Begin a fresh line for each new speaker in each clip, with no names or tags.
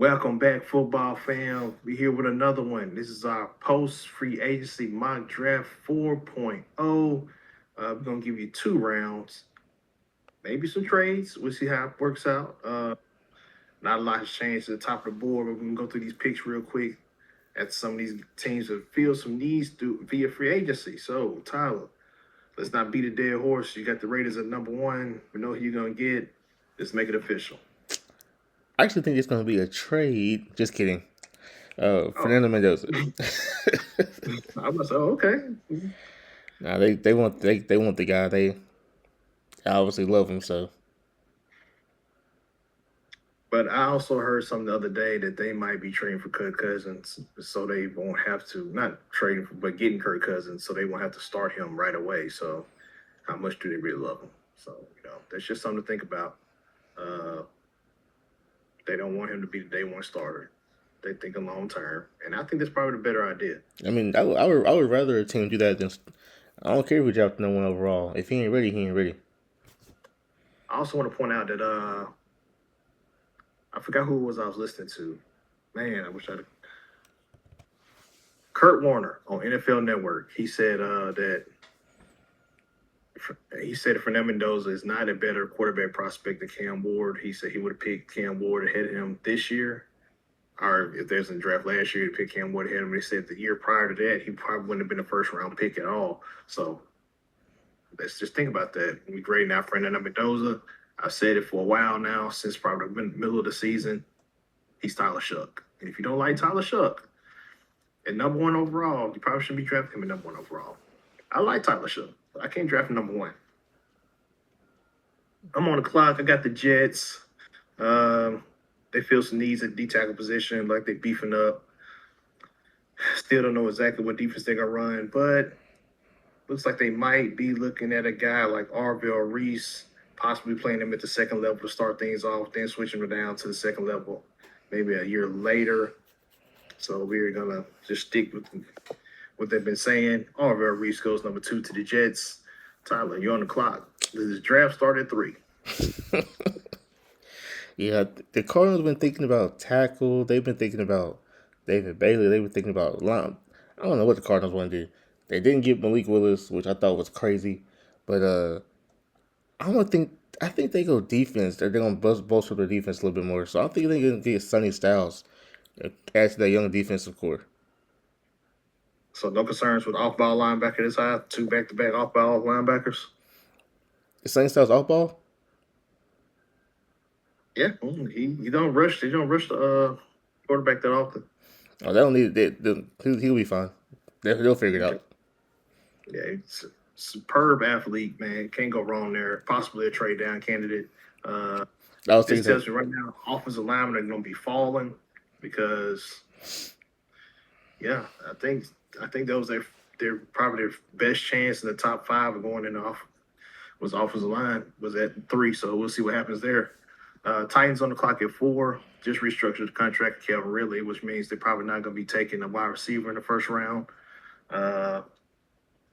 Welcome back, football fam. We're here with another one. This is our post free agency mock draft 4.0. We're going to give you two rounds, maybe some trades. We'll see how it works out. Not a lot has changed at the top of the board, but we're going to go through these picks real quick at some of these teams that feel some needs via free agency. So, Tyler, let's not beat a dead horse. You got the Raiders at number one. We know who you're going to get. Let's make it official.
I actually think it's going to be a trade. Just kidding.
Oh,
Fernando Mendoza.
I was okay.
Nah, they want the guy. They obviously love him. So
But I also heard something the other day that they might be trading for Kirk Cousins, so they won't have to not trading for, but getting Kirk Cousins, so they won't have to start him right away. So how much do they really love him? So that's just something to think about. Uh, they don't want him to be the day one starter. They think a long term, and I think that's probably the better idea.
I mean, I would rather a team do that than I don't care if we draft no one overall. If he ain't ready, he ain't ready.
I also want to point out that I forgot who it was I was listening to. Man, I wish I'd. Kurt Warner on NFL Network. He said that he said Fernando Mendoza is not a better quarterback prospect than Cam Ward. He said he would have picked Cam Ward ahead of him this year, or if there's a draft last year, he'd pick Cam Ward ahead of him. He said the year prior to that, he probably wouldn't have been a first round pick at all. So let's just think about that. We grade now Fernando Mendoza. I've said it for a while now, since probably the middle of the season. He's Tyler Shuck. And if you don't like Tyler Shuck at number one overall, you probably shouldn't be drafting him at number one overall. I like Tyler Shuck, but I can't draft him number one. I'm on the clock. I got the Jets. They feel some needs at D tackle position, like they beefing up. Still don't know exactly what defense they're gonna run, but looks like they might be looking at a guy like Arvell Reese, possibly playing him at the second level to start things off, then switching him down to the second level maybe a year later. So we're gonna just stick with what they've been saying. Arvell Reese goes number two to the Jets. Tyler, you're on the clock. This draft started at 3.
Yeah, the Cardinals been thinking about tackle. They've been thinking about David Bailey. They've been thinking about line. I don't know what the Cardinals want to do. They didn't get Malik Willis, which I thought was crazy, but I don't think. I think they go defense. They're going to bolster their defense a little bit more. So I think they're going to get Sonny Styles, add to that young defensive core.
So no concerns with off-ball linebacker this high. Two back-to-back off-ball linebackers.
Is Sonny Styles off ball?
Yeah, he don't rush. They don't rush the quarterback that often.
Oh, they don't need it. He'll be fine. They'll figure it out.
Yeah, it's a superb athlete, man. Can't go wrong there. Possibly a trade down candidate.
I was
This
thinking,
tells you right now, offensive linemen are going to be falling because, yeah, I think that was their probably their best chance in the top five of going in off was offensive line was at 3. So we'll see what happens there. Titans on the clock at 4. Just restructured the contract of Calvin Ridley, which means they're probably not going to be taking a wide receiver in the first round.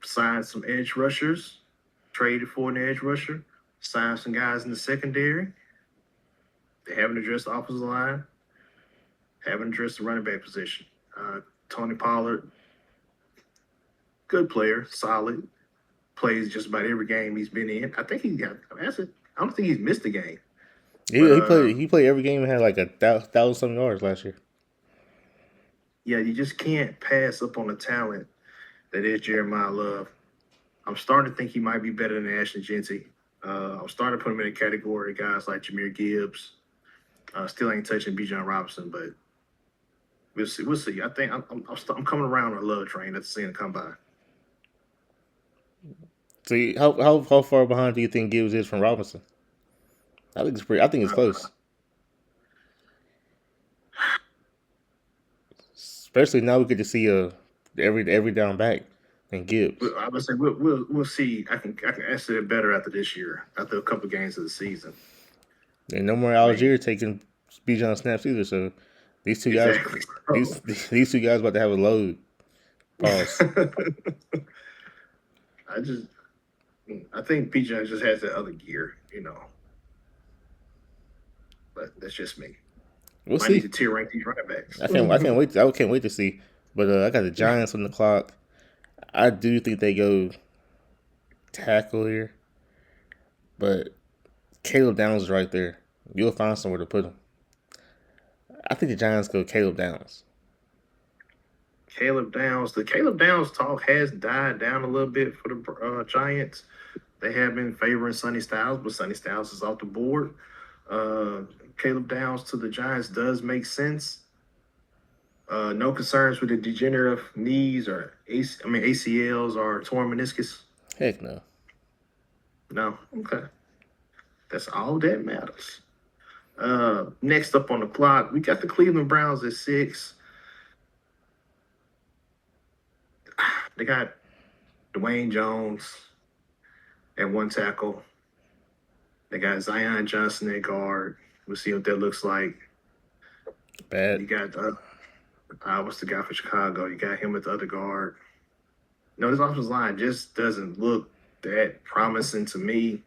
Signed some edge rushers, traded for an edge rusher, signed some guys in the secondary. They haven't addressed the offensive line, haven't addressed the running back position. Tony Pollard, good player, solid, plays just about every game he's been in. I think he got. I don't think he's missed a game. But
he played every game and had like a thousand something yards last year.
yeah, you just can't pass up on the talent that is Jeremiah Love. I'm starting to think he might be better than Ashton Jeanty. I'm starting to put him in a category of guys like Jameer Gibbs. Still ain't touching Bijan Robinson, but we'll see. We'll see. I think I'm coming around on a love train. That's seeing it come by.
So how far behind do you think Gibbs is from Robinson? I think it's pretty. I think it's close. Especially now we get to see every down back and Gibbs.
I would say we'll see. I can answer it better after this year, after a couple games of the season.
And no more
I mean,
Algier taking Bijan snaps either. So these two guys,
exactly.
these two guys about to have a load. Pause.
I think Bijan just has that other gear, but that's just me.
We'll
Might need
see.
to tier rank these running backs.
I can't wait. I can't wait to see. But I got the Giants on the clock. I do think they go tackle here, but Caleb Downs is right there. You'll find somewhere to put him. I think the Giants go Caleb Downs.
Caleb Downs. The Caleb Downs talk has died down a little bit for the Giants. They have been favoring Sonny Styles, but Sonny Styles is off the board. Caleb Downs to the Giants does make sense. No concerns with the degenerative knees or ACLs or torn meniscus.
Heck no.
No, okay, that's all that matters. Next up on the clock, we got the Cleveland Browns at 6. They got Dwayne Jones at one tackle. They got Zion Johnson at guard. We'll see what that looks like.
Bad.
You got what's the guy for Chicago? You got him at the other guard. No, this offensive line just doesn't look that promising to me.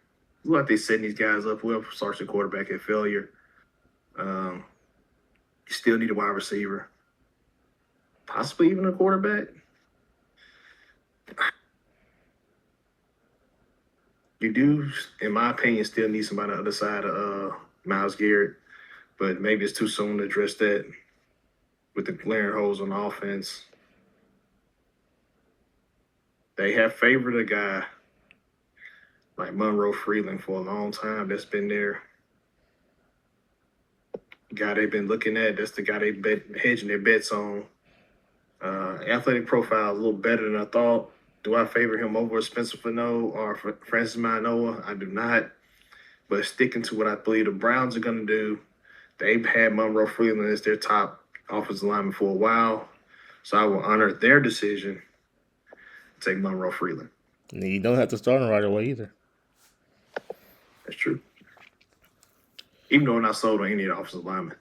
Look like they're setting these guys up. Whoever starts the quarterback at failure. You still need a wide receiver, possibly even a quarterback. You do, in my opinion, still need somebody on the other side of Myles Garrett, but maybe it's too soon to address that with the glaring holes on the offense. They have favored a guy like Monroe Freeland for a long time that's been there. Guy they've been looking at, that's the guy they've been hedging their bets on. Athletic profile a little better than I thought. Do I favor him over Spencer Fano or Francis Manoa? I do not. But sticking to what I believe the Browns are going to do, they've had Monroe Freeland as their top offensive lineman for a while. So I will honor their decision to take Monroe Freeland.
And you don't have to start him right away either.
That's true. Even though I'm not sold on any of the offensive linemen.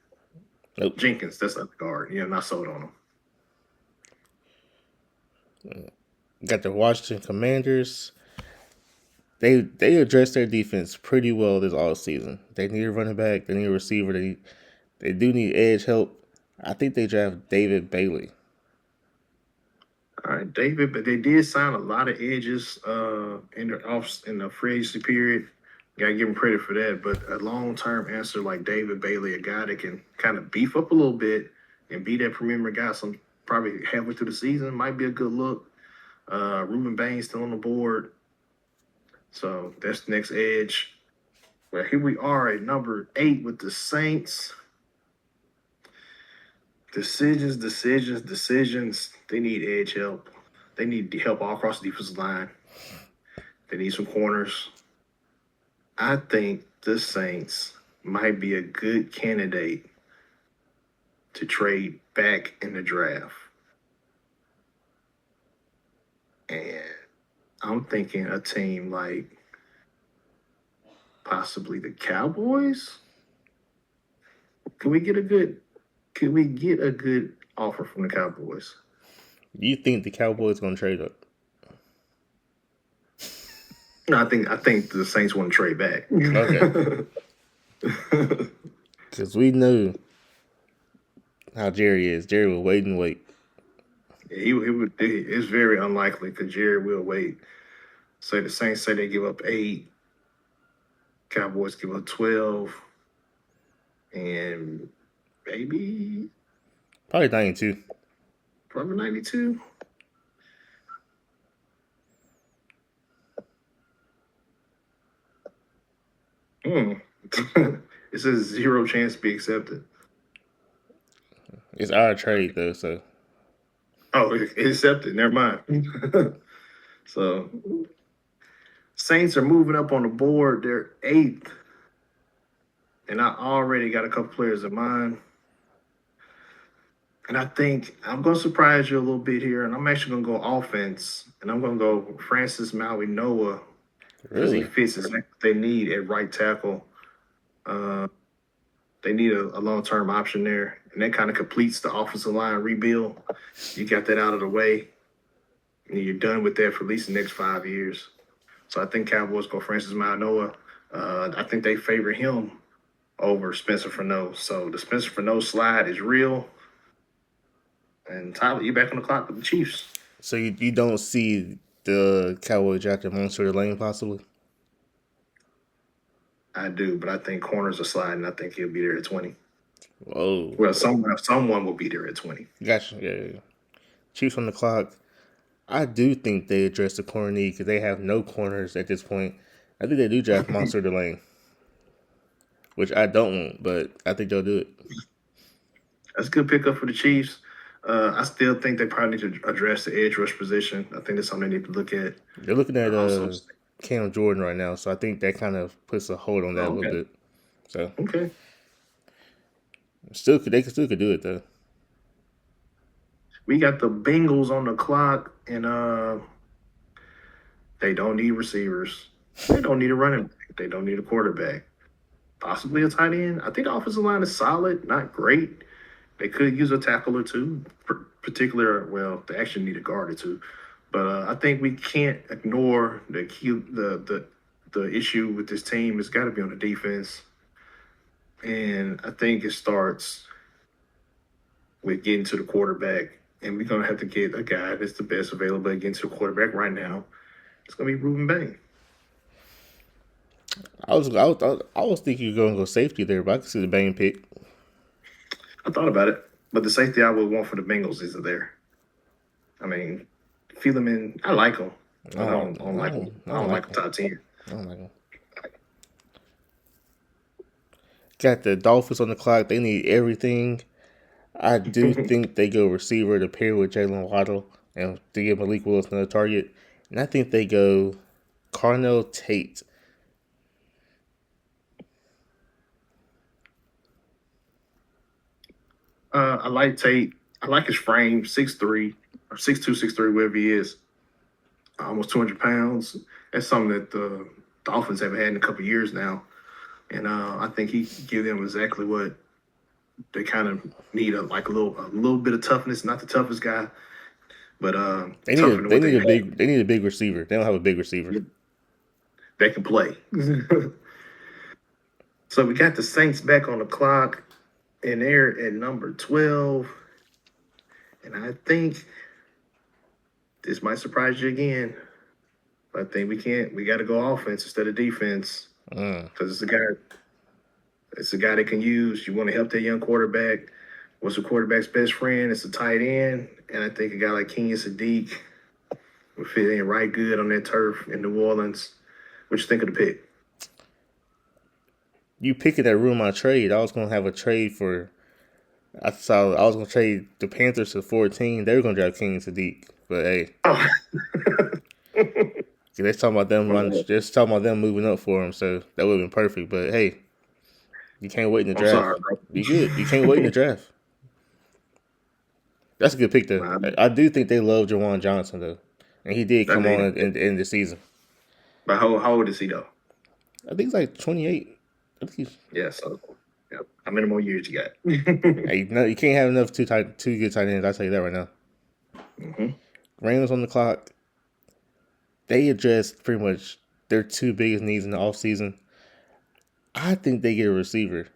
Nope.
Jenkins, that's not the guard. Yeah, I'm not sold on him.
Got the Washington Commanders. They addressed their defense pretty well this all season. They need a running back. They need a receiver. They do need edge help. I think they draft David Bailey.
All right, David, but they did sign a lot of edges in the free agency period. Got to give them credit for that. But a long-term answer like David Bailey, a guy that can kind of beef up a little bit and be that premier guy probably halfway through the season, might be a good look. Ruben Bain still on the board. So that's the next edge. Well, here we are at number 8 with the Saints. Decisions. They need edge help. They need help all across the defensive line. They need some corners. I think the Saints might be a good candidate to trade back in the draft. And I'm thinking a team like possibly the Cowboys. Can we get a good offer from the Cowboys?
You think the Cowboys gonna trade up?
No, I think the Saints want to trade back.
Okay. Because we know how Jerry is. Jerry will wait and wait.
He would. It's very unlikely because Jerry will wait. So the Saints say they give up 8. Cowboys give up 12. And maybe
Probably 92.
probably 92. It says 0 chance to be accepted.
It's our trade though, so
Oh, it's accepted. Never mind. So Saints are moving up on the board. They're 8th. And I already got a couple players in mind. And I think I'm going to surprise you a little bit here. And I'm actually going to go offense. And I'm going to go Francis Manoa because he fits exactly what they need at right tackle. They need a long-term option there. And that kind of completes the offensive line rebuild. You got that out of the way. And you're done with that for at least the next 5 years. So I think Cowboys go Francis Manoa. I think they favor him over Spencer Furneaux. So the Spencer Furneaux slide is real. And Tyler, you back on the clock with the Chiefs.
So you don't see the Cowboys drafting Monster Lane possibly?
I do, but I think corners are sliding. I think he'll be there at 20.
Whoa.
Well, someone will be there at 20.
Gotcha. Yeah. Chiefs on the clock. I do think they address the corner need because they have no corners at this point. I think they do draft Monster Lane, which I don't want, but I think they'll do it.
That's a good pickup for the Chiefs. I still think they probably need to address the edge rush position. I think that's something they need to look at.
They're looking at
Also,
Cam Jordan right now, so I think that kind of puts a hold on that a little bit. So
okay,
they still could do it though.
we got the Bengals on the clock, and they don't need receivers. They don't need a running back. They don't need a quarterback. Possibly a tight end. I think the offensive line is solid, not great. They could use a tackle or two, well, they actually need a guard or two. But I think we can't ignore the issue with this team. It's got to be on the defense, and I think it starts with getting to the quarterback. And we're gonna have to get a guy that's the best available to get to the quarterback right now. It's gonna be Ruben Bain.
I was thinking you're going to go safety there, but I can see the Bain pick.
I thought about it, but the safety I would want for the Bengals isn't there. I mean, Thielen, I like him. I don't like him. I don't like him top 10.
I don't like him. Got the Dolphins on the clock. They need everything. I do think they go receiver to pair with Jalen Waddle and to give Malik Willis another target. And I think they go Carnell Tate.
I like Tate. I like his frame, 6'3", or 6'2", 6'3", wherever he is. Almost 200 pounds. That's something that the Dolphins haven't had in a couple of years now. And I think he can give them exactly what they kind of need, a little bit of toughness. Not the toughest guy, but
they need a big receiver. They don't have a big receiver.
They can play. So we got the Saints back on the clock, and they're at number 12. And I think this might surprise you again. But I think we got to go offense instead of defense. Because it's a guy they can use. You want to help that young quarterback. What's the quarterback's best friend? It's a tight end. And I think a guy like Kenyon Sadiq would fit in right good on that turf in New Orleans. What you think of the pick?
You picking that room on trade. I was going to have a trade for. I was going to trade the Panthers to 14. They were going to draft Kenyon Sadiq. But hey. Oh. They're talking about them moving up for him, so that would have been perfect. But hey, you can't wait in the draft.
Sorry,
You can't wait in the draft. That's a good pick, though. I do think they love Jawan Johnson, though, and he did come on in the season.
But how old is he though?
I think he's like 28. I think he's
how many more years you got?
Hey, no, you can't have enough two good tight ends. I'll tell you that right now. Rams on the clock. They addressed pretty much their two biggest needs in the offseason. I think they get a receiver.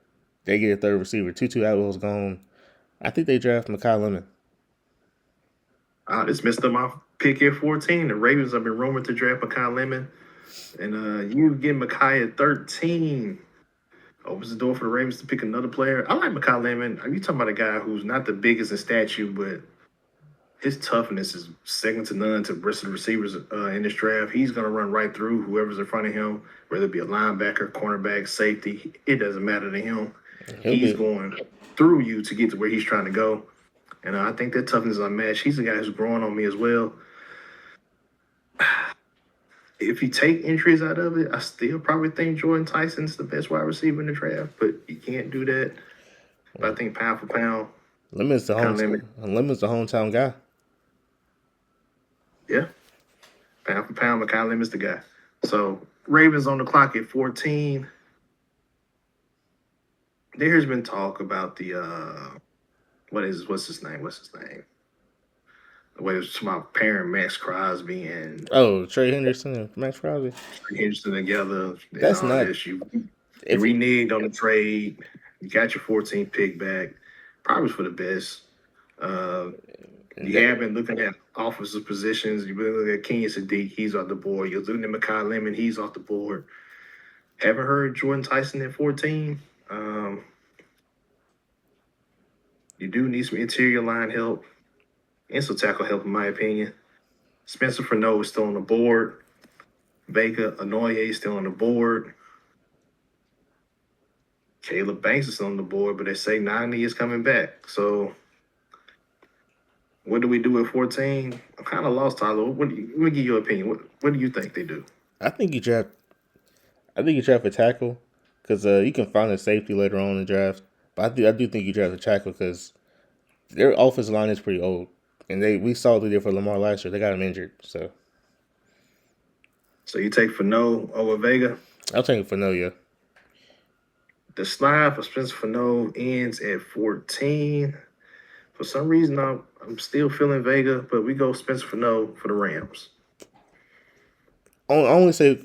They get a third receiver. Tutu Atwell's gone. I think they draft Mekhi Lemon.
I just missed up my pick at 14. The Ravens have been rumored to draft Mekhi Lemon. And you get Mekhi at 13. Opens the door for the Ravens to pick another player. I like Mekhi Lemon. Are you talking about a guy who's not the biggest in stature, but his toughness is second to none to the rest of the receivers in this draft. He's going to run right through whoever's in front of him, whether it be a linebacker, cornerback, safety. It doesn't matter to him. He's going through you to get to where he's trying to go. And I think that toughness is unmatched. He's a guy who's growing on me as well. If you take injuries out of it, I still probably think Jordan Tyson's the best wide receiver in the draft, but you can't do that. But I think pound for pound,
Lemon's the hometown guy.
Yeah. Pound for pound, Mekhi Lemon's the guy. So Ravens on the clock at 14. There's been talk about the what's his name? Wait, it's my parent Max Crosby and
Trey Henderson and Max Crosby.
Trey Henderson together.
That's not
You
if
reneged on the trade. You got your 14th pick back. Probably for the best.
and
You
that,
have been looking at offensive positions. You've been looking at Kenyon Sadiq. He's off the board. You're looking at Makai Lemon. He's off the board. Haven't heard Jordan Tyson at 14. Um, you do need some interior line help and some tackle help, in my opinion. Spencer Furneaux is still on the board. Vega Anoye is still on the board. Caleb Banks is on the board, but they say 90 is coming back. So what do we do at 14? I'm kind of lost, Tyler. Let me give you your opinion. What do you think they do?
I think you draft. I think you draft a tackle because you can find a safety later on in the draft. But I do think you draft a tackle because their offensive line is pretty old, and we saw what they did for Lamar last year. They got him injured, so
So you take Furneaux over Vega.
I'll take it for no. Yeah,
The slide for Spencer Furneaux ends at 14. For some reason, I'm still feeling Vega, but we go Spencer Furneaux for the Rams.
I only say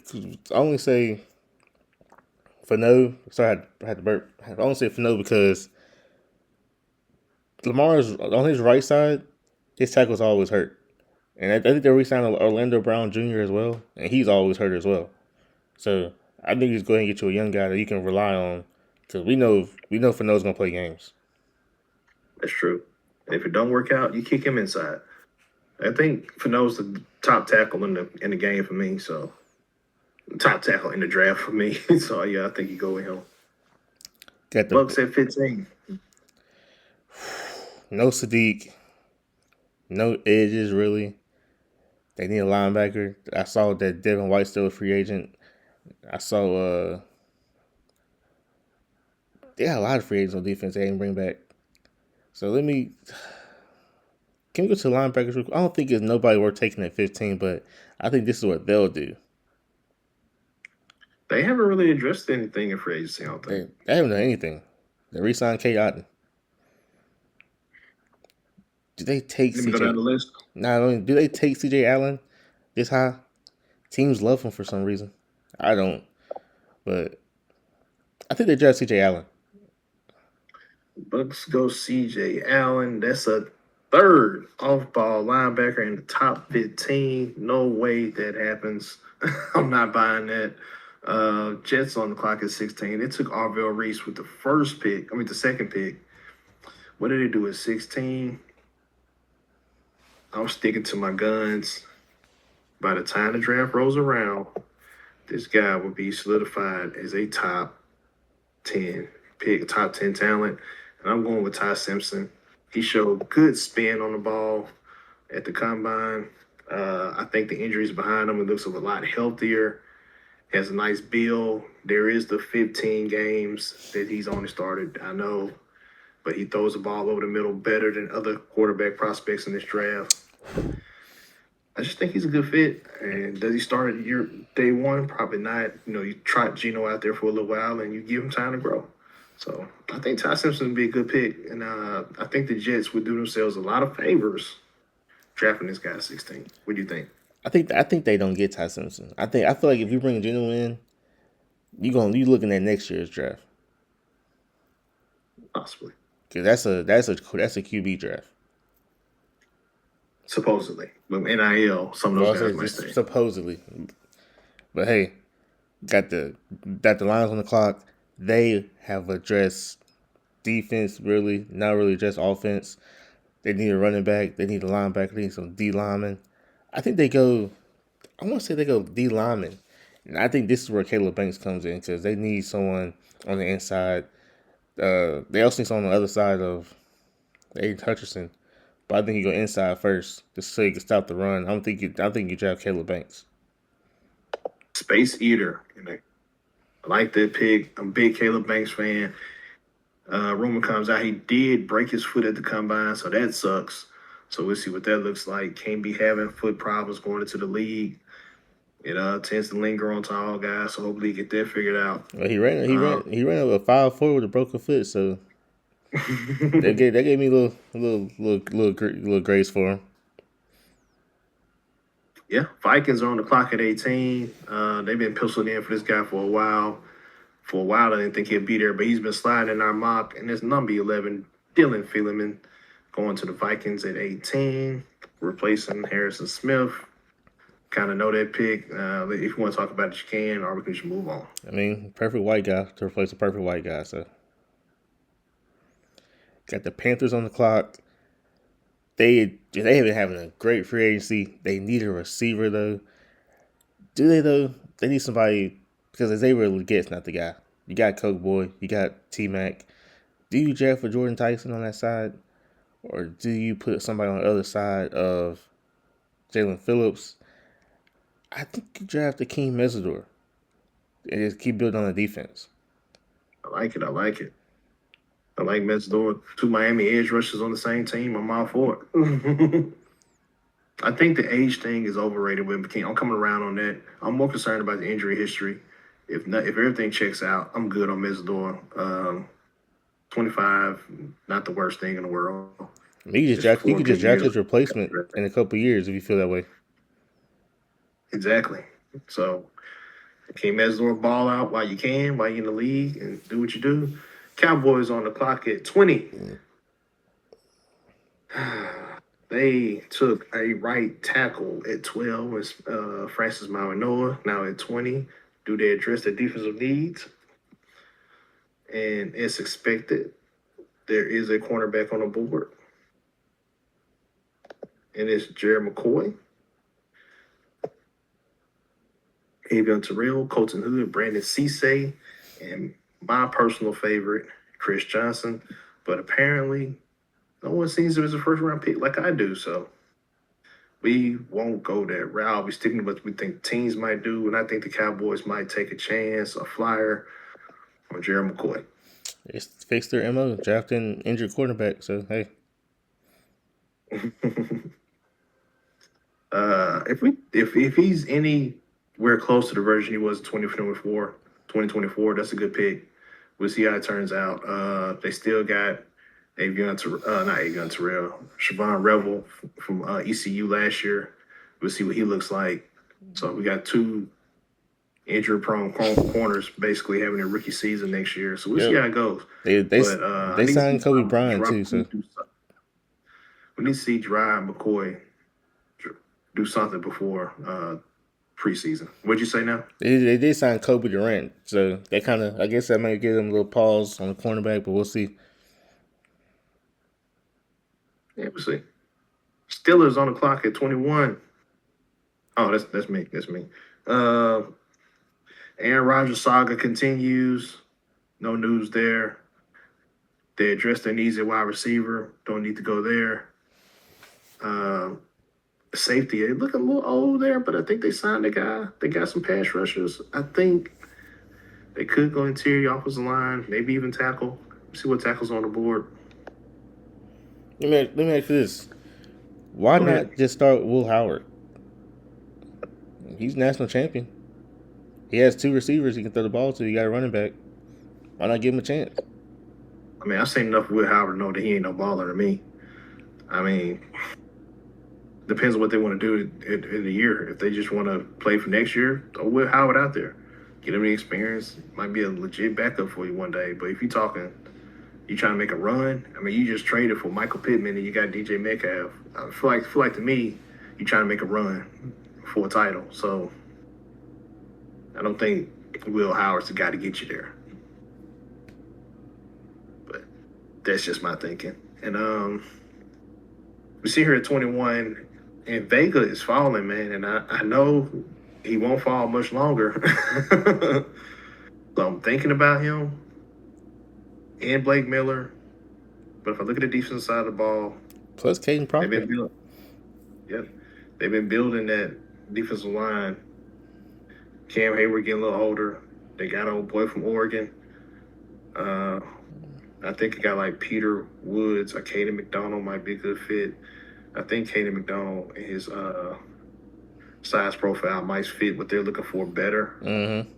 for no. Sorry, I had to burp. I only say for no because Lamar's on his right side. His tackle's always hurt, and I think they re-signed Orlando Brown Jr. as well, and he's always hurt as well. So I think you just go ahead and get you a young guy that you can rely on because we know Fano's gonna play games.
That's true. And if it don't work out, you kick him inside. I think Furneaux's the top tackle in the game for me. So top tackle in the draft for me. So yeah, I think you go with him.
Got the
Bucks at 15.
no Sadiq, no edges really. They need a linebacker. I saw that Devin White's still a free agent. I saw they got a lot of free agents on defense they didn't bring back. So can we go to linebackers? I don't think it's nobody worth taking at 15, but I think this is what they'll do.
They haven't really addressed anything in free agency, I don't think.
They haven't done anything. They re-signed Kate Otten. Do they take
Let me go down the list.
Not only do they take CJ Allen this high? Teams love him for some reason. I don't, but I think they draft CJ Allen.
Bucks go CJ Allen. That's a third off-ball linebacker in the top 15. No way that happens. I'm not buying that. Jets on the clock at 16. They took Arvell Reese with the second pick. What did they do at 16? I'm sticking to my guns. By the time the draft rolls around, this guy will be solidified as a top 10 pick, top 10 talent. And I'm going with Ty Simpson. He showed good spin on the ball at the combine. I think the injuries behind him, it looks a lot healthier. Has a nice build. There is the 15 games that he's only started, I know, but he throws the ball over the middle better than other quarterback prospects in this draft. I just think he's a good fit. And does he start at year day one? Probably not. You trot Geno out there for a little while and you give him time to grow. So I think Ty Simpson would be a good pick. And I think the Jets would do themselves a lot of favors drafting this guy at 16. What do you think?
I think they don't get Ty Simpson. I feel like if you bring Geno in, you looking at next year's draft.
Possibly.
Because that's a QB draft.
Supposedly. But NIL, some of those guys might stay.
Supposedly. But hey, got the Lions on the clock. They have addressed defense really, not really addressed offense. They need a running back. They need a linebacker. They need some D linemen. I want to say they go D lineman. And I think this is where Caleb Banks comes in because they need someone on the inside. They also need someone on the other side of Aiden Hutchinson. But I think you go inside first just so you can stop the run. I think you draft Caleb Banks.
Space Eater. I like that pick. I'm a big Caleb Banks fan. Rumor comes out he did break his foot at the combine, so that sucks. So we'll see what that looks like. Can't be having foot problems going into the league. It tends to linger on tall guys, so hopefully he get that figured out.
Well, he ran over a 5'4" with a broken foot, so they gave me a little grace for him.
Yeah, Vikings are on the clock at 18. They've been penciled in for this guy for a while. For a while, I didn't think he'd be there, but he's been sliding in our mock, and it's number 11, Dylan Philemon, going to the Vikings at 18, replacing Harrison Smith. Kind of know that pick. If you want to talk about it, you can, or we can just move on.
I mean, perfect white guy to replace a perfect white guy. So, got the Panthers on the clock. They have been having a great free agency. They need a receiver though. Do they though? They need somebody because Xavier Legette's not the guy. You got Coke Boy. You got T Mac. Do you draft for Jordan Tyson on that side, or do you put somebody on the other side of Jalen Phillips? I think you draft Akeem Mesidor and just keep building on the defense.
I like it. I like Metzador. 2 Miami edge rushers on the same team. I'm all for it. I think the age thing is overrated with McKinney. I'm coming around on that. I'm more concerned about the injury history. If everything checks out, I'm good on Metzador. 25, not the worst thing in the world.
You could just draft his replacement in a couple years if you feel that way.
Exactly. So, Akeem Metzador, ball out while you can, while you're in the league, and do what you do. Cowboys on the clock at 20. They took a right tackle at 12 with Francis Mauigoa. Now at 20, do they address their defensive needs? And as expected, there is a cornerback on the board. And it's Jared McCoy, Avion Terrell, Colton Hood, Brandon Cisse, and my personal favorite, Chris Johnson. But apparently, no one sees him as a first-round pick like I do. So we won't go that route. We're sticking to what we think teams might do. And I think the Cowboys might take a chance, a flyer on Jared McCoy.
It's fixed their MO, drafting injured quarterback. So, hey.
If he's anywhere close to the version he was in 2024, that's a good pick. We'll see how it turns out. They still got Siobhan Revel from ECU last year. We'll see what he looks like. So we got 2 injury-prone corners basically having a rookie season next year. So we'll see how it goes.
They signed Kobe Bryant too. So
we need to see Gerard McCoy do something before preseason. What'd you say now?
They did sign Kobe Durant, so they kind of, I guess that might give them a little pause on the cornerback, but we'll see.
Yeah, we'll see. Steelers on the clock at 21. Oh, that's me. That's me. Aaron Rodgers saga continues. No news there. They addressed their needs at wide receiver. Don't need to go there. Safety, they look a little old there, but I think they signed a guy. They got some pass rushers. I think they could go interior offensive line, maybe even tackle. See what tackles on the board.
Let me ask you this. Why not just start Will Howard? He's national champion. He has 2 receivers he can throw the ball to. You got a running back. Why not give him a chance?
I mean, I've seen enough of Will Howard to know that he ain't no baller to me. I mean, depends on what they want to do in the year. If they just want to play for next year, throw Will Howard out there. Get him the experience. Might be a legit backup for you one day. But if you're trying to make a run, I mean, you just traded for Michael Pittman and you got DJ Metcalf. I feel like to me, you're trying to make a run for a title. So I don't think Will Howard's the guy to get you there. But that's just my thinking. And we see here at 21, and Vega is falling, man. And I know he won't fall much longer. So I'm thinking about him and Blake Miller. But if I look at the defensive side of the ball,
plus Caden Proctor.
They've been building that defensive line. Cam Hayward getting a little older. They got an old boy from Oregon. I think a guy like Peter Woods or Caden McDonald might be a good fit. I think Caden McDonald and his size profile might fit what they're looking for better.
Mm-hmm.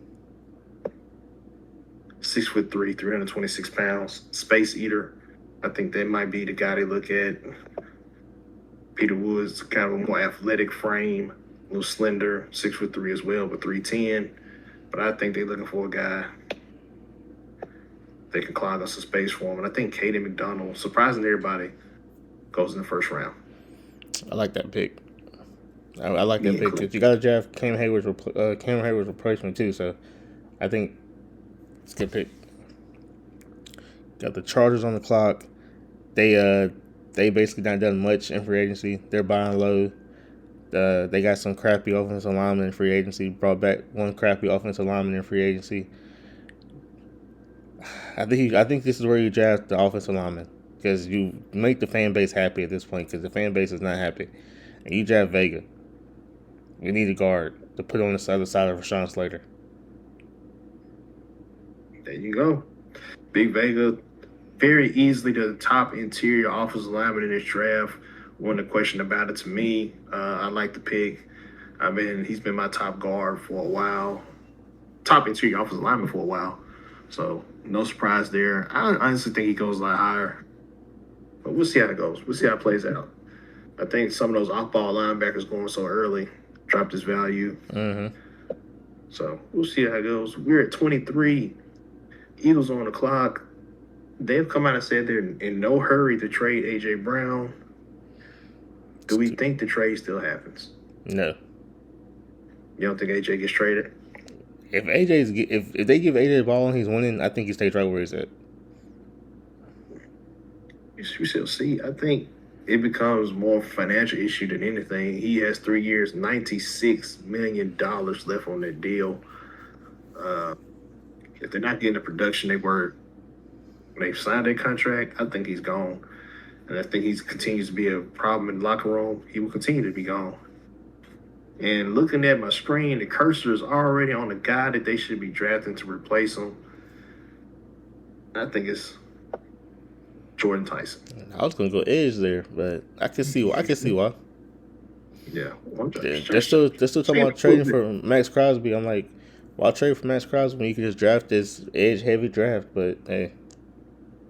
6'3", 326 pounds, space eater. I think that might be the guy they look at. Peter Woods, kind of a more athletic frame, a little slender, 6'3" as well, but 310. But I think they're looking for a guy they can clog us some space for him. And I think Kaden McDonald, surprising everybody, goes in the first round.
I like that pick. I like that
Me
pick
included.
because you got to draft Cam Hayward's replacement too. So I think it's a good pick. Got the Chargers on the clock. They basically not done much in free agency. They're buying low. They got some crappy offensive linemen in free agency. Brought back one crappy offensive lineman in free agency. I think this is where you draft the offensive lineman because you make the fan base happy at this point because the fan base is not happy. And you draft Vega. You need a guard to put on the other side of Rashawn Slater.
There you go. Big Vega, very easily the top interior offensive lineman in this draft. One question about it to me. I like the pick. He's been my top guard for a while. Top interior offensive lineman for a while. So no surprise there. I honestly think he goes a lot higher. But we'll see how it goes. We'll see how it plays out. I think some of those off-ball linebackers going so early dropped his value.
Mm-hmm.
So we'll see how it goes. We're at 23. Eagles on the clock. They've come out and said they're in no hurry to trade A.J. Brown. Do we think the trade still happens?
No.
You don't think A.J. gets traded?
If they give AJ the ball and he's winning, I think he stays right where he's at.
We shall see. I think it becomes more of a financial issue than anything. He has 3 years, $96 million left on that deal. If they're not getting the production they were when they signed that contract, I think he's gone. And I think he continues to be a problem in the locker room. He will continue to be gone. And looking at my screen, the cursor is already on the guy that they should be drafting to replace him. I think it's Jordan Tyson.
I was gonna go edge there, but I can see why.
Yeah.
They're still talking about trading for Max Crosby. I'm like, why trade for Max Crosby when you can just draft this edge heavy draft? But hey.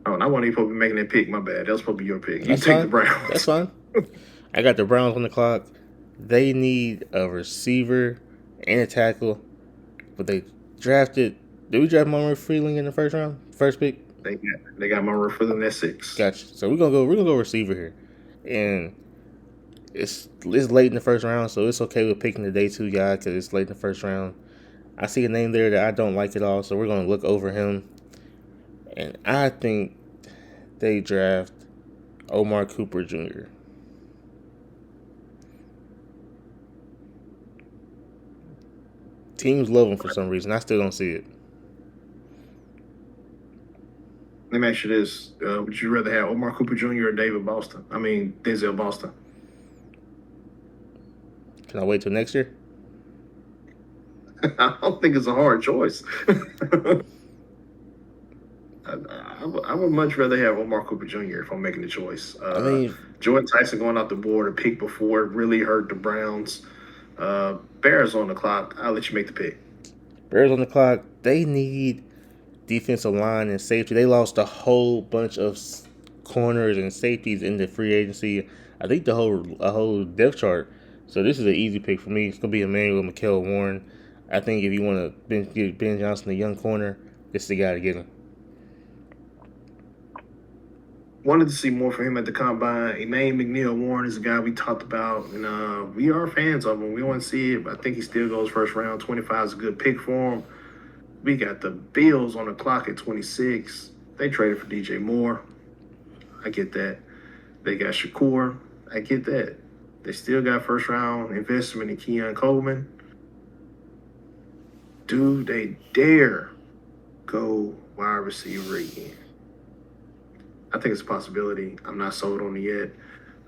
Oh, and I wasn't even supposed to be making that pick. My bad. That was supposed to be your pick. You
That's
take
fine.
the Browns.
That's fine. I got the Browns on the clock. They need a receiver and a tackle, but they drafted. Did we draft Monroe Freeling in the first round? First pick.
They got Monroe Freeling at 6.
Gotcha. So we're gonna go receiver here, and it's late in the first round, so it's okay with picking the day 2 guy because it's late in the first round. I see a name there that I don't like at all, so we're gonna look over him, and I think they draft Omar Cooper Jr. Teams love him for some reason. I still don't see it.
Let me ask you this. Would you rather have Omar Cooper Jr. or Denzel Boston?
Can I wait till next year?
I don't think it's a hard choice. I would much rather have Omar Cooper Jr. if I'm making the choice. Jordan Tyson going off the board, a pick before, really hurt the Browns. Bears on the clock. I'll let you make the pick.
Bears on the clock. They need defensive line and safety. They lost a whole bunch of corners and safeties in the free agency. I think a whole depth chart. So this is an easy pick for me. It's gonna be Emmanuel Michael Warren. I think if you want to get Ben Johnson, a young corner, this is the guy to get him.
Wanted to see more from him at the combine. Emmanuel McNeil Warren is a guy we talked about, and we are fans of him. We want to see it, but I think he still goes first round. 25 is a good pick for him. We got the Bills on the clock at 26. They traded for DJ Moore. I get that. They got Shakur. I get that. They still got first round investment in Keon Coleman. Do they dare go wide receiver again? I think it's a possibility. I'm not sold on it yet.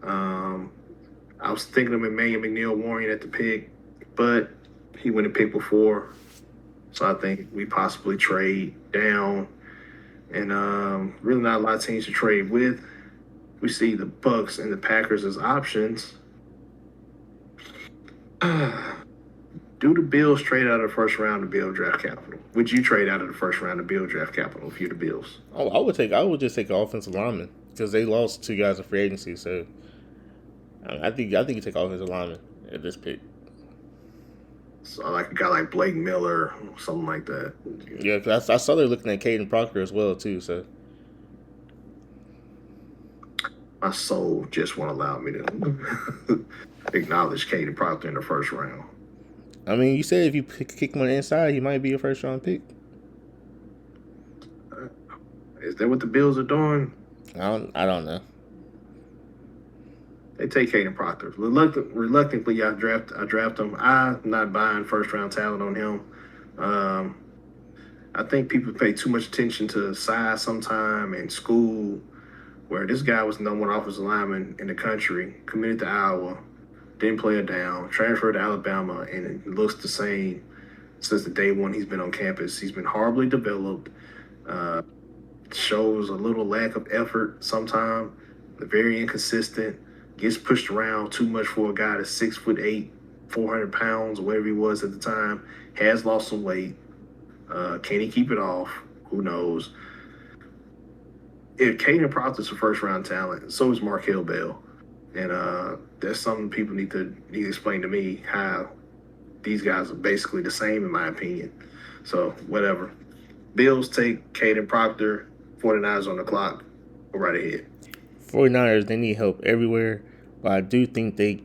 I was thinking of Emmanuel McNeil Warren at the pick, but he went and picked before. So I think we possibly trade down. And really not a lot of teams to trade with. We see the Bucks and the Packers as options. Do the Bills trade out of the first round to build draft capital? Would you trade out of the first round to build draft capital if you're the Bills?
Oh, I would just take an offensive lineman because they lost 2 guys in free agency. So, I think you take offensive lineman at this pick.
So like a guy like Blake Miller, something like that.
Yeah, 'cause I saw they're looking at Caden Proctor as well too. So
My soul just won't allow me to acknowledge Caden Proctor in the first round.
I mean, you said if you kick him on the inside, he might be a first round pick.
Is that what the Bills are doing?
I don't know.
They take Caden Proctor. Reluctantly, I draft him. I'm not buying first round talent on him. I think people pay too much attention to size sometime in school, where this guy was the number one offensive lineman in the country, committed to Iowa, didn't play it down, transferred to Alabama, and it looks the same since the day one he's been on campus. He's been horribly developed. Shows a little lack of effort sometimes. Very inconsistent. Gets pushed around too much for a guy that's 6'8", 400 pounds, or whatever he was at the time. Has lost some weight. Can he keep it off? Who knows? If Caden Proctor's a first round talent, so is Markel Bell. And that's something people need to explain to me, how these guys are basically the same in my opinion. So whatever. Bills take Caden Proctor, 49ers on the clock. Go right ahead.
49ers, they need help everywhere, but I do think they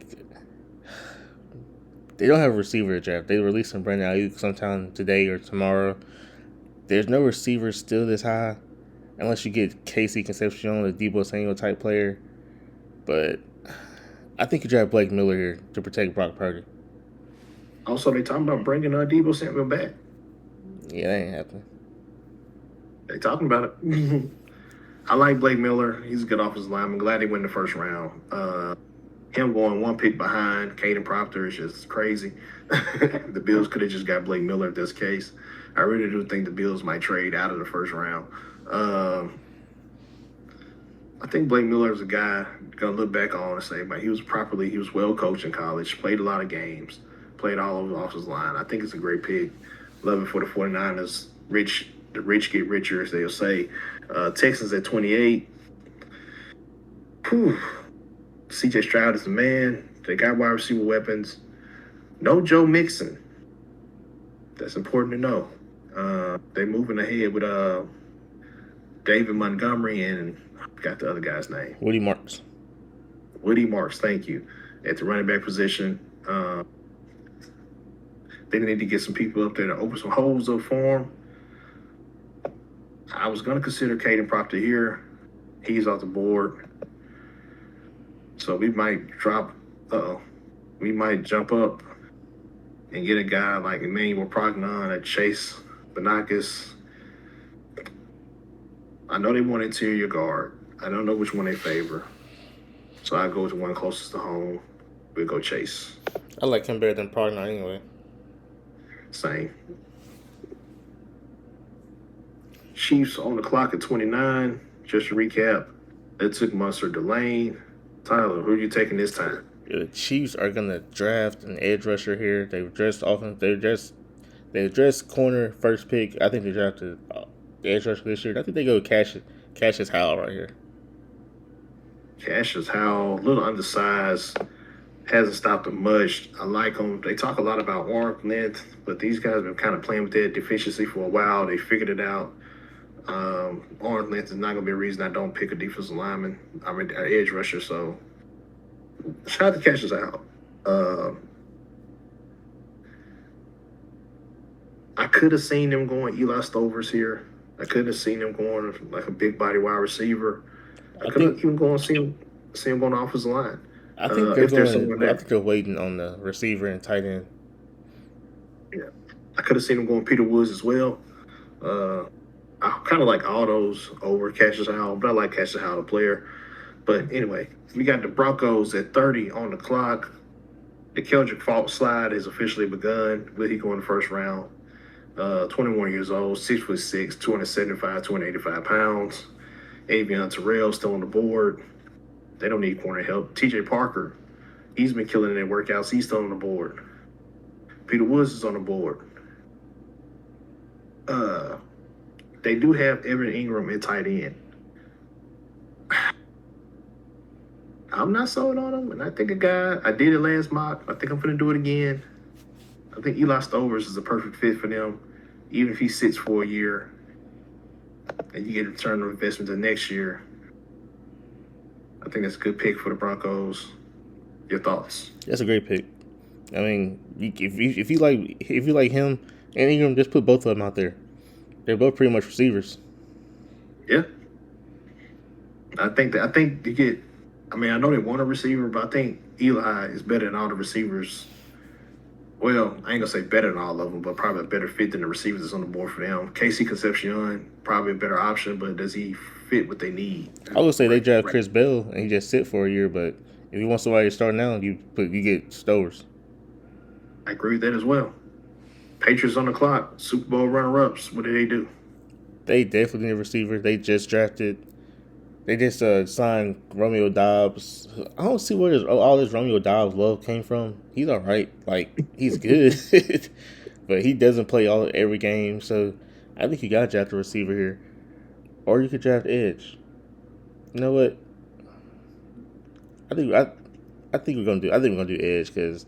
don't have a receiver draft. They release some Brandon Ayuk sometime today or tomorrow. There's no receiver still this high, unless you get Casey Concepcion, a Debo Samuel type player. But I think you draft Blake Miller here to protect Brock Purdy.
Also, they talking about bringing Debo Samuel back.
Yeah, that ain't happening.
They talking about it. I like Blake Miller. He's a good offensive lineman. I'm glad he went in the first round. Him going one pick behind Caden Proctor is just crazy. The Bills could have just got Blake Miller if that's the case. I really do think the Bills might trade out of the first round. I think Blake Miller is a guy gonna look back on and say, man, he was well coached in college, played a lot of games, played all over the offensive line. I think it's a great pick. Love it for the 49ers. The rich get richer, as they'll say. Texans at 28. Whew. CJ Stroud is the man. They got wide receiver weapons. No Joe Mixon. That's important to know. They're moving ahead with David Montgomery and I forgot the other guy's name.
Woody Marks.
Woody Marks, thank you. At the running back position. They need to get some people up there to open some holes up for him. I was going to consider Caden Proctor here. He's off the board. So we might we might jump up and get a guy like Emmanuel Prognon at Chase Benakis. I know they want interior guard. I don't know which one they favor. So I go with the one closest to home. We'll go Chase.
I like him better than Prognon anyway.
Same. Chiefs on the clock at 29. Just to recap, it took Munster Delane. Tyler, who are you taking this time?
The Chiefs are gonna draft an edge rusher here. They've dressed offense. They dressed corner first pick. I think they drafted the edge rusher this year. I think they go Cassius Howell right here.
Cassius Howell, a little undersized, hasn't stopped them much. I like them. They talk a lot about arm length, but these guys have been kind of playing with that deficiency for a while. They figured it out. Arm length is not going to be a reason I don't pick a defensive lineman. I'm an edge rusher, so shout out to Cassius Howell. I could have seen them going Eli Stovers here. I could have seen them going like a big body wide receiver. I could have even going see him going off his line.
I think they're waiting on the receiver and tight end.
Yeah, I could have seen him going Peter Woods as well. I kind of like all those over Cassius Howell, but I like Cassius Howell, the player. But anyway, we got the Broncos at 30 on the clock. The Keldrick Fault slide has officially begun. Will he go in the first round? 21 years old, 6'6", 275, 285 pounds. Avion Terrell still on the board. They don't need corner help. TJ Parker, he's been killing in their workouts. He's still on the board. Peter Woods is on the board. They do have Evan Ingram at tight end. I'm not sold on him, and I think I did it last mock. I think I'm going to do it again. I think Eli Stovers is a perfect fit for them. Even if he sits for a year and you get a return on investment the next year, I think that's a good pick for the Broncos. Your thoughts?
That's a great pick. I mean, if you like him and Ingram, just put both of them out there. They're both pretty much receivers.
Yeah, I think you get. I mean, I know they want a receiver, but I think Eli is better than all the receivers. Well, I ain't gonna say better than all of them, but probably a better fit than the receivers that's on the board for them. Casey Concepcion, probably a better option, but does he fit what they need?
I would say they draft
Right.
Chris Bell and he just sit for a year, but if you want somebody to start now, you get Stowers.
I agree with that as well. Patriots on the clock, Super Bowl runner-ups. What did they do?
They definitely need a receiver. They just signed Romeo Dobbs. I don't see where all this Romeo Dobbs love came from. He's all right. Like, he's good. But he doesn't play every game. So I think you got to draft a receiver here. Or you could draft Edge. You know what? I think we're gonna do Edge because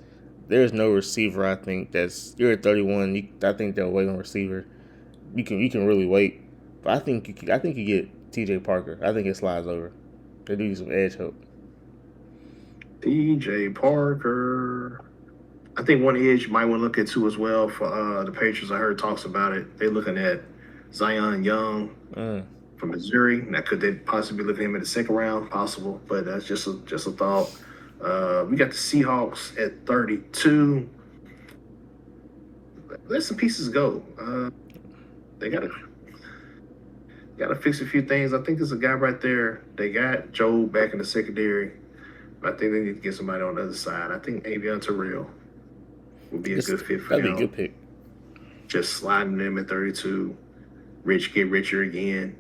there's no receiver. I think you're at 31. I think they'll wait on receiver. You can really wait, but I think you get T.J. Parker. I think it slides over. They do need some edge help.
T.J. Parker. I think one edge you might want to look at too as well for the Patriots. I heard talks about it. They're looking at Zion Young from Missouri. Now, could they possibly look at him in the second round? Possible, but that's just a thought. We got the Seahawks at 32. Let some pieces go. They gotta fix a few things. I think there's a guy right there. They got Joe back in the secondary. But I think they need to get somebody on the other side. I think Avion Terrell would be a good fit for them.
That'd be a good pick.
Just sliding them at 32. Rich get richer again.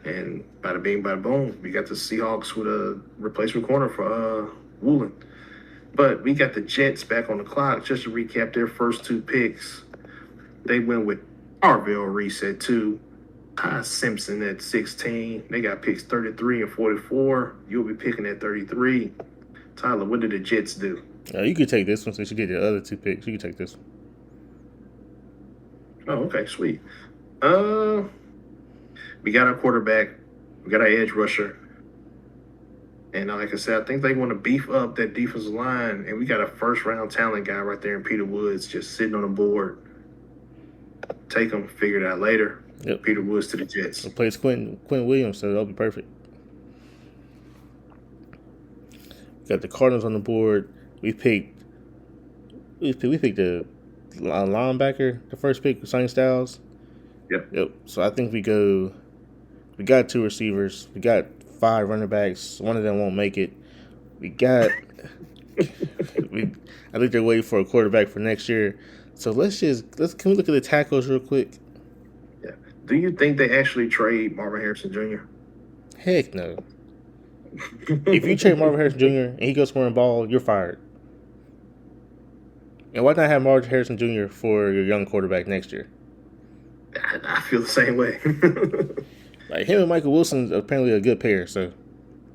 And bada bing, bada boom. We got the Seahawks with a replacement corner for Woolen. But we got the Jets back on the clock. Just to recap their first two picks, they went with Arvell Reese at 2. Ty Simpson at 16. They got picks 33 and 44. You'll be picking at 33. Tyler, what did the Jets do?
You could take this one since you did the other two picks. You could take this one.
Oh, okay, sweet. We got our quarterback. We got our edge rusher. And like I said, I think they want to beef up that defensive line. And we got a first-round talent guy right there in Peter Woods just sitting on the board. Take him, figure it out later.
Yep.
Peter Woods to the Jets.
Replace Quentin Williams, so that'll be perfect. Got the Cardinals on the board. We picked the linebacker, the first pick, Sonny Styles. Yep. So I think we got 2 receivers. We got 5 running backs. One of them won't make it. I think they're waiting for a quarterback for next year. So can we look at the tackles real quick?
Yeah. Do you think they actually trade Marvin Harrison Jr.?
Heck no. If you trade Marvin Harrison Jr. and he goes scoring ball, you're fired. And why not have Marvin Harrison Jr. for your young quarterback next year?
I feel the same way.
Like him and Michael Wilson's apparently a good pair, so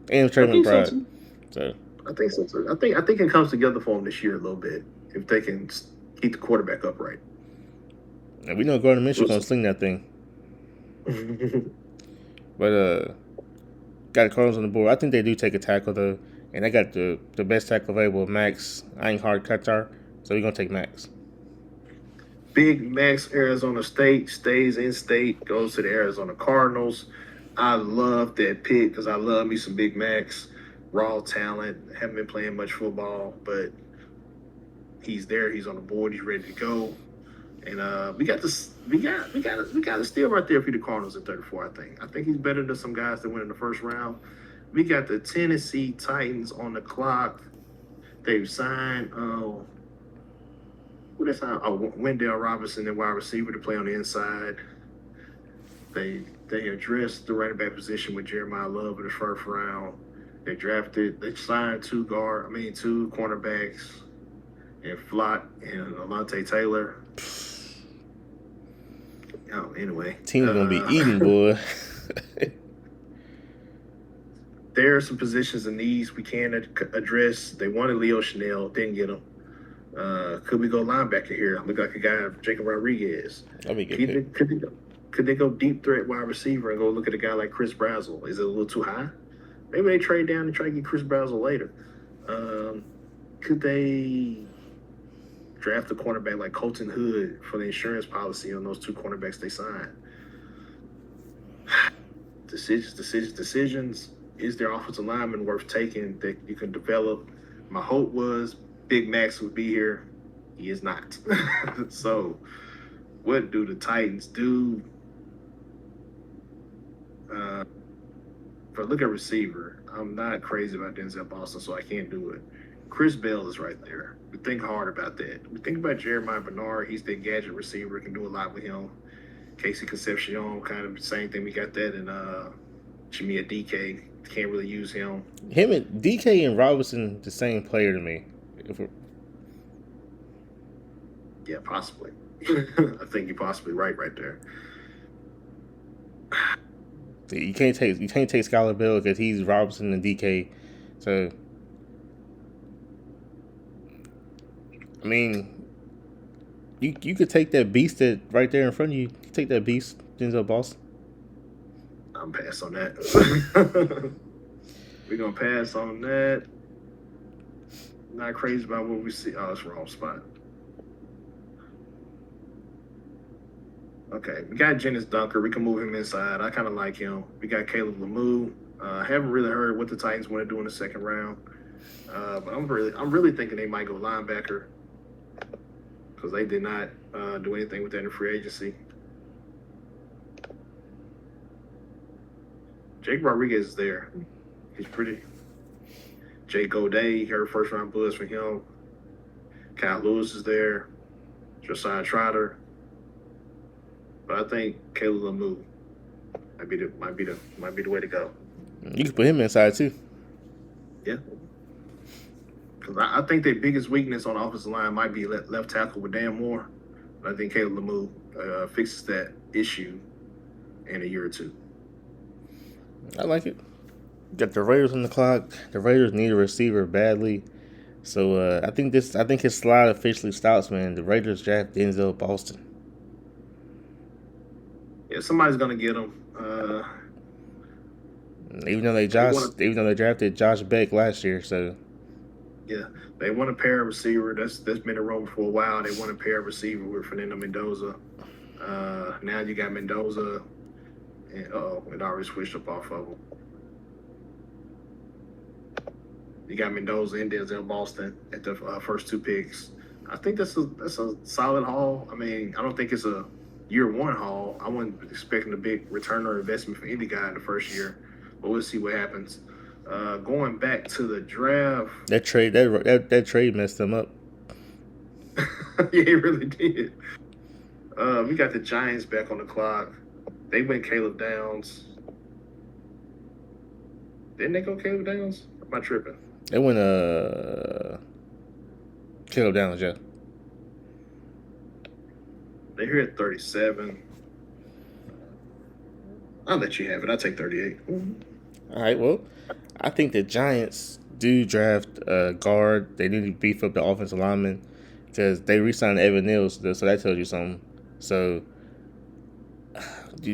and Trey McBride. So
I think so too. I think it comes together for them this year a little bit if they can keep the quarterback upright.
And we know Gardner Minshew's gonna sling that thing. But got the Cardinals on the board. I think they do take a tackle though, and they got the best tackle available, Max Einhard-Qatar. So we're gonna take Max.
Big Max, Arizona State, stays in state, goes to the Arizona Cardinals. I love that pick because I love me some Big Max. Raw talent, haven't been playing much football, but he's there. He's on the board. He's ready to go. And we got a steal right there for the Cardinals at 34. I think he's better than some guys that went in the first round. We got the Tennessee Titans on the clock. They've signed. Who they signed? Wendell Robinson, their wide receiver, to play on the inside. They addressed the running back position with Jeremiah Love in the first round. They signed 2 cornerbacks, and Flott and Alontae Taylor. Oh, anyway.
Team's gonna be eating, boy.
There are some positions and needs we can address. They wanted Leo Chanel, didn't get him. Could we go linebacker here? Look like a guy, Jacob Rodriguez.
That'd be a good pick.
Could they go deep threat wide receiver and go look at a guy like Chris Brazzell? Is it a little too high? Maybe they trade down and try to get Chris Brazzell later. Could they draft a cornerback like Colton Hood for the insurance policy on those two cornerbacks they signed? Decisions. Is their offensive lineman worth taking that you can develop? My hope was Big Max would be here. He is not. So, what do the Titans do? Look at receiver, I'm not crazy about Denzel Boston, so I can't do it. Chris Bell is right there. We think hard about that. We think about Jeremiah Bernard. He's the gadget receiver. Can do a lot with him. Casey Concepcion, kind of the same thing. We got that. And Chimia DK, can't really use him.
Him and DK and Robinson, the same player to me.
Yeah, possibly. I think you're possibly right there.
You can't take Skylar Bell because he's Robinson and DK. So, I mean, you could take that beast that right there in front of you. You take that beast, Denzel Boston.
I'm pass on that. We're gonna pass on that. Not crazy about what we see. Oh, it's the wrong spot. Okay, we got Jennings Dunker. We can move him inside. I kind of like him. We got Caleb Lemieux. Haven't really heard what the Titans want to do in the second round. But I'm really thinking they might go linebacker because they did not do anything with that in free agency. Jake Rodriguez is there. He's pretty. Jay Godet, heard first round buzz for him. Kyle Lewis is there. Josiah Trotter. But I think Caleb Lemieux might be the way to go.
You can put him inside too.
Yeah. Because I think their biggest weakness on the offensive line might be left tackle with Dan Moore. But I think Caleb Lemieux fixes that issue in a year or two.
I like it. Got the Raiders on the clock. The Raiders need a receiver badly. So I think his slide officially stops, man. The Raiders draft Denzel Boston.
Yeah, somebody's gonna get him.
Even though they drafted Josh Beck last year, so
yeah, they want a pair of receiver. That's been a rumor for a while. They want a pair of receiver with Fernando Mendoza. Now you got Mendoza, and it already switched up off of him. You got Mendoza and Denzel Boston at the first two picks. I think that's a solid haul. I mean, I don't think it's a year one haul. I wasn't expecting a big return or investment for any guy in the first year, but we'll see what happens. Going back to the draft,
that trade messed them up.
Yeah, it really did. We got the Giants back on the clock. They went Caleb Downs. Didn't they go Caleb Downs? Am I tripping?
They went Caleb Downs, yeah.
They're here at 37. I'll let you have it. I'll take 38.
All right, well, I think the Giants do draft a guard. They need to beef up the offensive lineman because they re-signed Evan Neal, so that tells you something. So,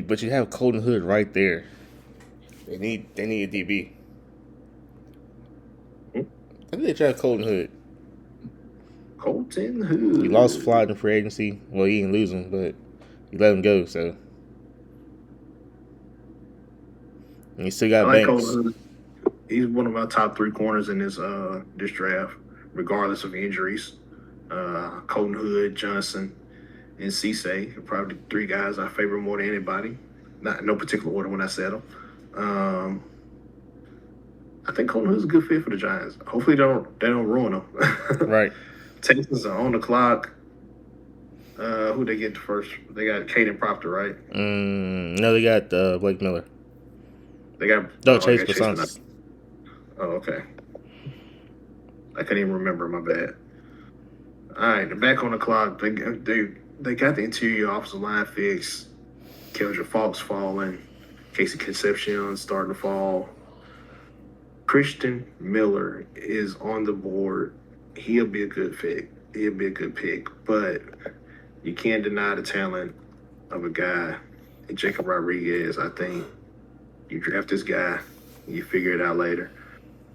but you have Colton Hood right there. They need a DB. I think they draft Colton Hood.
Colton Hood.
He lost Floyd in free agency. Well, he didn't lose him, but he let him go. So, and he still got Banks.
He's one of my top three corners in this draft, regardless of injuries. Colton Hood, Johnson, and Cisse are probably three guys I favor more than anybody. Not in no particular order when I said them. I think Colton Hood's a good fit for the Giants. Hopefully they don't ruin them.
Right.
Texans are on the clock. Who they get first? They got Caden Proctor, right?
No, they got Blake Miller.
They got
Chase Parsons.
Oh, okay. I couldn't even remember. My bad. All right, they're back on the clock. They got the interior offensive line fixed. Keldra Falks falling. Casey Concepcion starting to fall. Christian Miller is on the board. He'll be a good fit. He'd be a good pick, but you can't deny the talent of a guy, Jacob Rodriguez. I think you draft this guy, you figure it out later.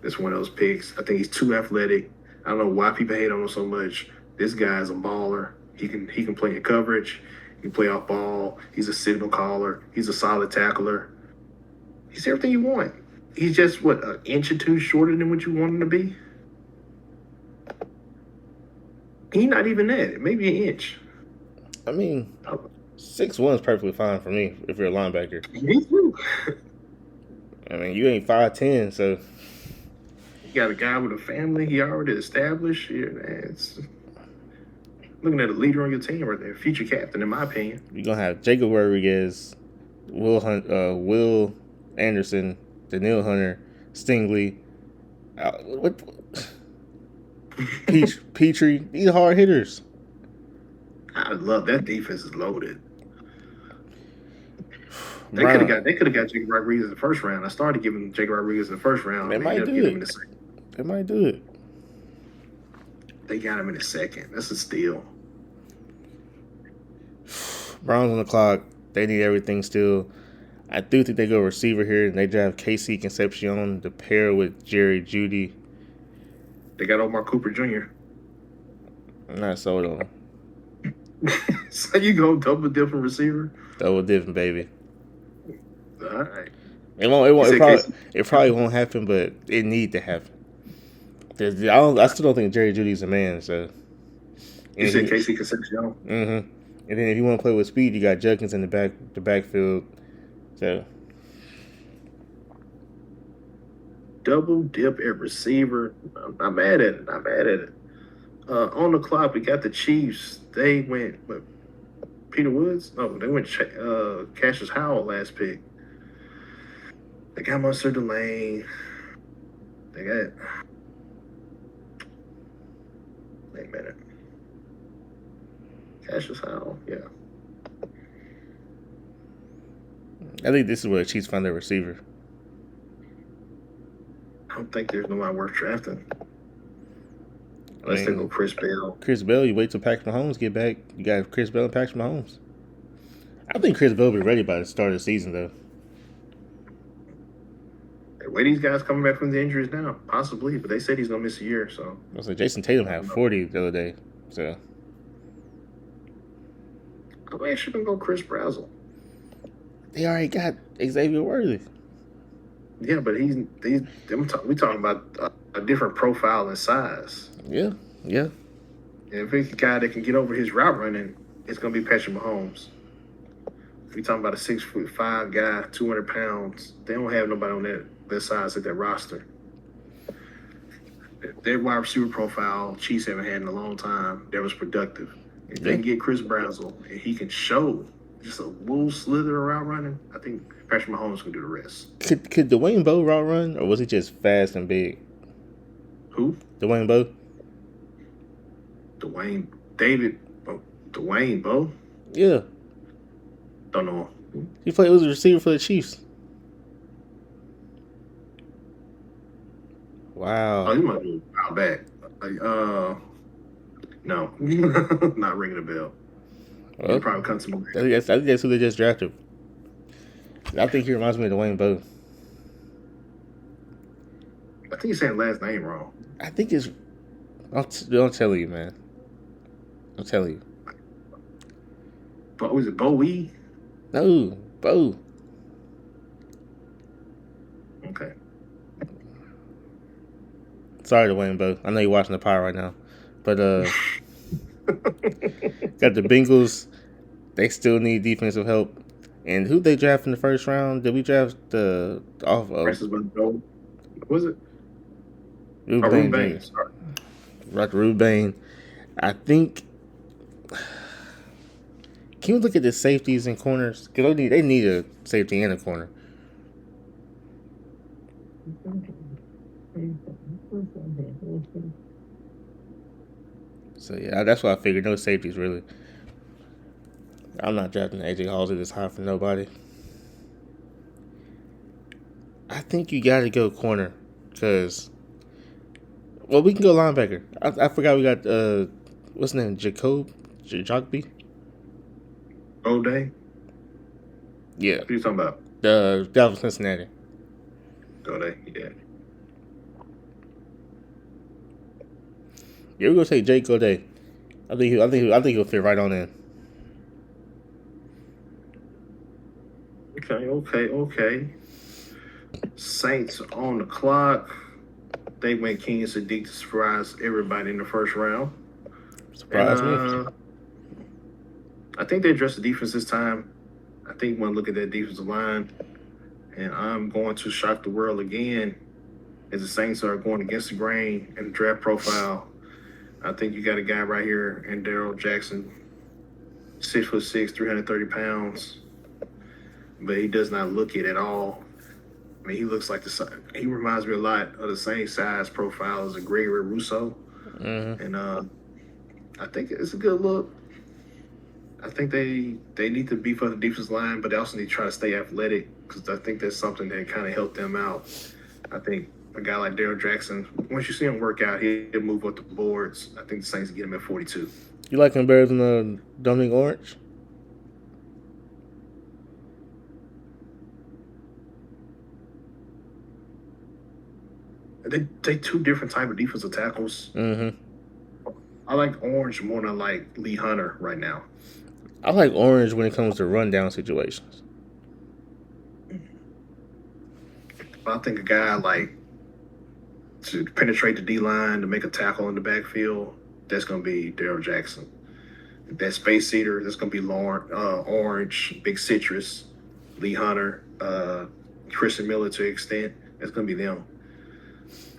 That's one of those picks. I think he's too athletic. I don't know why people hate on him so much. This guy's a baller. He can play in coverage. He can play off ball. He's a signal caller. He's a solid tackler. He's everything you want. He's just what, an inch or two shorter than what you want him to be. He's not even that. Maybe an inch.
I mean, 6'1" is perfectly fine for me if you're a linebacker.
Me too.
I mean, you ain't 5'10", so
You got a guy with a family. He already established. Yeah, man, it's looking at a leader on your team right there, future captain, in my opinion.
you're gonna have Jacob Rodriguez, Will Anderson, Daniil Hunter, Stingley, what? Petrie. These hard hitters.
I love that defense is loaded. They could have got Jacob Rodriguez in the first round. I started giving Jacob Rodriguez in the first round.
They might do it. They might do it.
They got him in the second. That's a steal.
Browns on the clock. They need everything still. I do think they go receiver here, and they draft Casey Concepcion to pair with Jerry Jeudy.
They got Omar Cooper Jr.
I'm not sold on him.
So you go double different receiver?
Double dipping, baby.
All right.
It probably won't happen, but it need to happen. I still don't think Jerry Judy's a man. So
you said Casey Concepcion.
Mm-hmm. And then if you want to play with speed, you got Judkins in the backfield. So
double dip at receiver. I'm not mad at it. On the clock, we got the Chiefs. They went Peter Woods. No, they went Cassius Howell last pick. They got Monsieur Delane. They got. Wait a minute. Cassius Howell, yeah.
I think this is where the Chiefs find their receiver.
I don't think there's nobody worth drafting. Unless they go Chris Bell.
Chris Bell, you wait till Patrick Mahomes get back. You got Chris Bell and Patrick Mahomes. I think Chris Bell will be ready by the start of the season, though.
The way these guys coming back from the injuries now, possibly, but they said he's gonna miss a year. So
I was like, Jason Tatum had 40 the other day, so
I'm actually gonna go Chris Brazzell.
They already got Xavier Worthy.
Yeah, but we talking about a different profile and size.
Yeah.
And if it's a guy that can get over his route running, it's gonna be Patrick Mahomes. If we talking about a 6'5" guy, 200 pounds, they don't have nobody on that size at their roster. Their wide receiver profile, Chiefs haven't had in a long time. That was productive. If they can get Chris Brazzell and he can show just a little slither around running, I think Patrick Mahomes can do the rest.
Could Dwayne Bowe route run, or was he just fast and big?
Who?
Dwayne Bowe?
Dwayne Bowe?
Yeah.
Don't know.
He was a receiver for the Chiefs. Wow.
Oh, he might be a while back. No. Not ringing a bell. Well, probably comes to me.
I think that's who they just drafted. I think he reminds me of Dwayne Bowe.
I think you're saying last name wrong.
I think it's. I'll tell you, man. I'll tell you.
But was it Bowie?
No, Bowe.
Okay.
Sorry, Dwayne Bowe. I know you're watching the Power right now, but got the Bengals. They still need defensive help. And who they draft in the first round? Did we draft the off of?
What was it?
Ruben
Bain.
Ruben Bain. I think. Can you look at the safeties and corners? Because they need a safety and a corner. So yeah, that's what I figured. No safeties really. I'm not drafting AJ Halsey this high for nobody. I think you got to go corner because, well, we can go linebacker. I forgot we got what's his name? Jacobby?
O'Day?
Yeah,
What are you talking about?
the that was Cincinnati.
O'Day, yeah.
Yeah, we're gonna say Jake O'Day. I think he'll fit right on in.
Okay. Saints on the clock. They went King Sadiq to surprise everybody in the first round. And
Surprise me.
I think they addressed the defense this time. I think when I look at that defensive line, and I'm going to shock the world again as the Saints are going against the grain and the draft profile. I think you got a guy right here in Darrell Jackson, 6'6", 330 pounds, but he does not look it at all. I mean, he looks like he reminds me a lot of the same size profile as a Gregory Rousseau, and I think it's a good look. I think they need to beef up the defense line, but they also need to try to stay athletic because I think that's something that kind of helped them out. I think a guy like Darrell Jackson, once you see him work out, he'll move up the boards. I think the Saints get him at 42.
You like him better than Dominic Orange?
They two different type of defensive tackles.
Mm-hmm.
I like Orange more than I like Lee Hunter right now.
I like Orange when it comes to rundown situations.
But I think a guy like to penetrate the D line to make a tackle in the backfield, that's going to be Darrell Jackson. That space eater, that's going to be Orange, Big Citrus, Lee Hunter, Christian Miller to an extent. That's going to be them.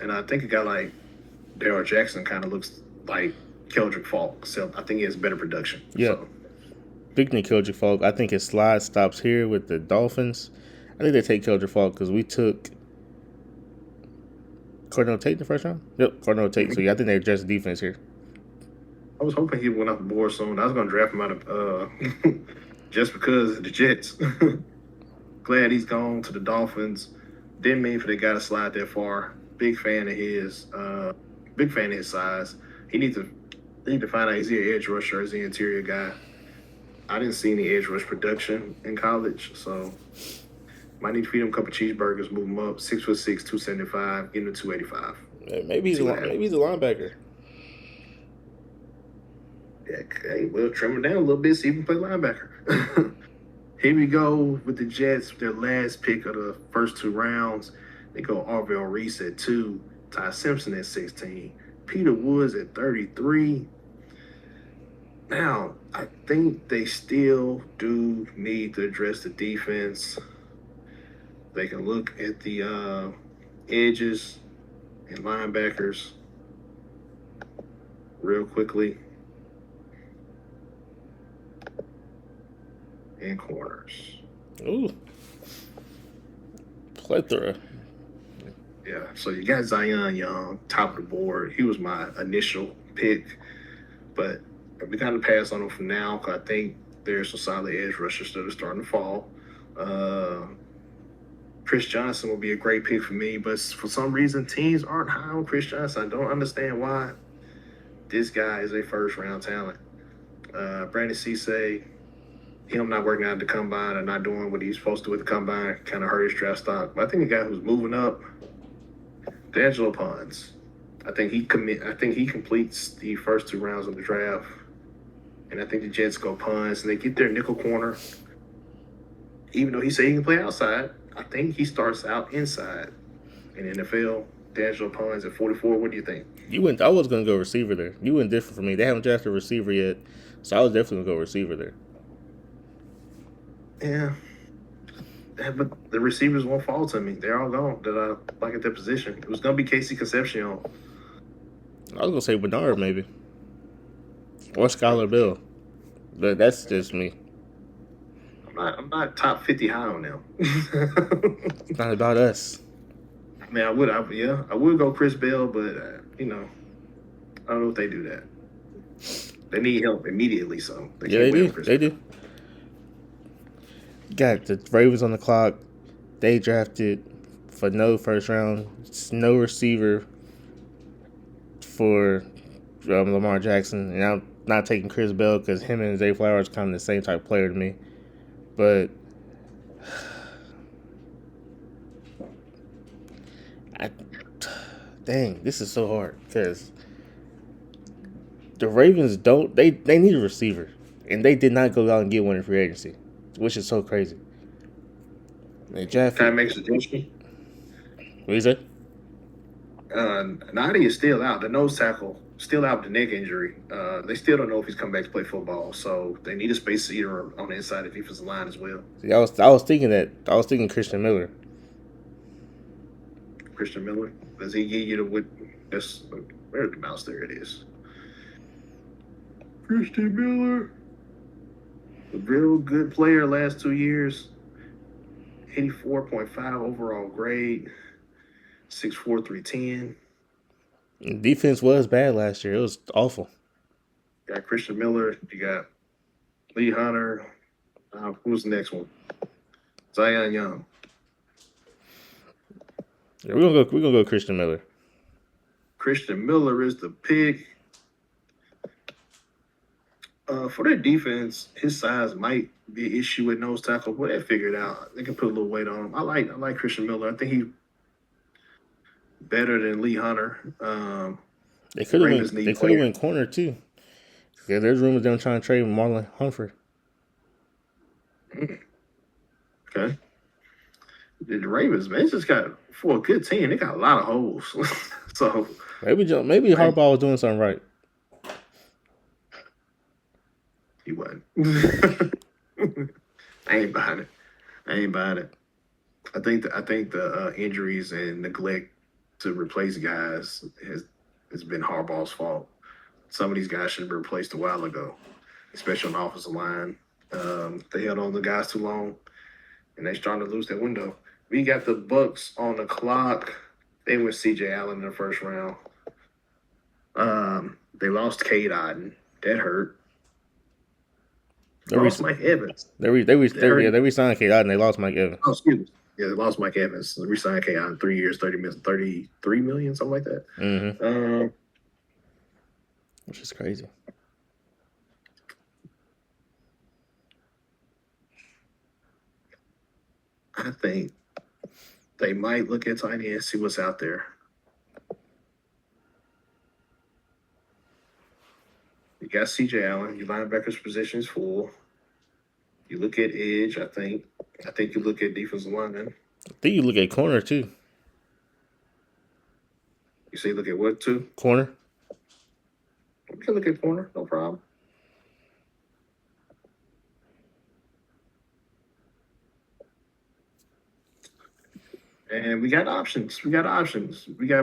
And I think a guy like Darrell Jackson kind of looks like Keldrick Falk, so I think he has better production.
Yeah.
So.
Speaking of Keldrick Falk, I think his slide stops here with the Dolphins. I think they take Keldrick Falk because we took Cardinal Tate in the first round? Yep, Cardinal Tate. So, yeah, I think they address the defense here.
I was hoping he went off the board soon. I was going to draft him out of just because of the Jets. Glad he's gone to the Dolphins. Didn't mean for the guy to slide that far. Big fan of his. Big fan of his size. They need to find out, is he an edge rusher or is he an interior guy? I didn't see any edge rush production in college, so might need to feed him a couple cheeseburgers, move him up. 6'6", 275, get him to 285.
Maybe he's a linebacker.
Yeah, okay, we'll trim him down a little bit, see if he can play linebacker. Here we go with the Jets, their last pick of the first two rounds. They go Arvell Reese at 2, Ty Simpson at 16, Peter Woods at 33. Now, I think they still do need to address the defense. They can look at the edges and linebackers real quickly. And corners.
Ooh. Plethora.
Yeah, so you got Zion Young, top of the board. He was my initial pick, but we kind of pass on him for now because I think there's some solid edge rushers that are starting to fall. Chris Johnson will be a great pick for me, but for some reason, teams aren't high on Chris Johnson. I don't understand why. This guy is a first-round talent. Brandon Cisse, him not working out at the combine and not doing what he's supposed to with the combine kind of hurt his draft stock. But I think the guy who's moving up, D'Angelo Pons. I think he completes the first two rounds of the draft. And I think the Jets go Pons and they get their nickel corner. Even though he said he can play outside, I think he starts out inside in the NFL. D'Angelo Pons at 44. What do you think?
I was gonna go receiver there. You went different for me. They haven't drafted a receiver yet, so I was definitely gonna go receiver there.
Yeah, but the receivers won't fall to me. They're all gone that I like at that position. It was gonna be Casey Concepcion.
I was gonna say Bernard maybe, or Skylar Bill, but that's just me.
I'm not top 50 high on them.
It's not about us.
I mean, I would go Chris Bell, but I don't know if they do that. They need help immediately, so
They do. Got the Ravens on the clock. They drafted for no first round, no receiver for Lamar Jackson, and I'm not taking Chris Bell because him and Zay Flowers kind of the same type of player to me. But I, dang, this is so hard because the Ravens don't they need a receiver, and they did not go out and get one in free agency, which is so crazy. They
Can I
drafted.
make a suggestion?
What is it?
Nadi is still out. The nose tackle still out with the neck injury. They still don't know if he's come back to play football, so they need a space eater on the inside of the defensive line as well.
See, I was thinking Christian Miller.
Christian Miller, does he give you the with? That's where's the mouse? There it is. Christian Miller, a real good player last 2 years. 84.5 overall grade. 6'4", 310.
Defense was bad last year. It was awful.
You got Christian Miller. You got Lee Hunter. Who's the next one? Zion Young.
Yeah, we're gonna go Christian Miller.
Christian Miller is the pick. For their defense, his size might be an issue with nose tackle, but they figure it out. They can put a little weight on him. I like Christian Miller. I think he's better than Lee Hunter.
They could have
Ravens
went.
need
They could have
players.
went corner too. Yeah, there's rumors them trying to trade Marlon Humphrey.
Okay. The Ravens, man, it's just got for a good team. They got a lot of holes. So
Maybe Harbaugh was doing something right.
he wasn't. I ain't buying it. I think the injuries and neglect to replace guys has been Harbaugh's fault. Some of these guys should have been replaced a while ago, especially on the offensive line. They held on to guys too long, and they're starting to lose that window. We got the Bucks on the clock. They went C.J. Allen in the first round. They lost Cade Otton. That hurt. They lost Mike Evans.
They re-signed Cade Otton and they lost Mike Evans.
Oh, excuse me. Yeah, they lost Mike Evans. They re-signed Cade Otton 3 years, 33 million, something like that.
Mm-hmm. Which is crazy.
I think they might look at tight end and see what's out there. You got C.J. Allen. Your linebackers position is full. You look at edge. I think you look at defensive line.
I think you look at corner too.
You say look at what too?
Corner.
We can look at corner. No problem. And we got options. We got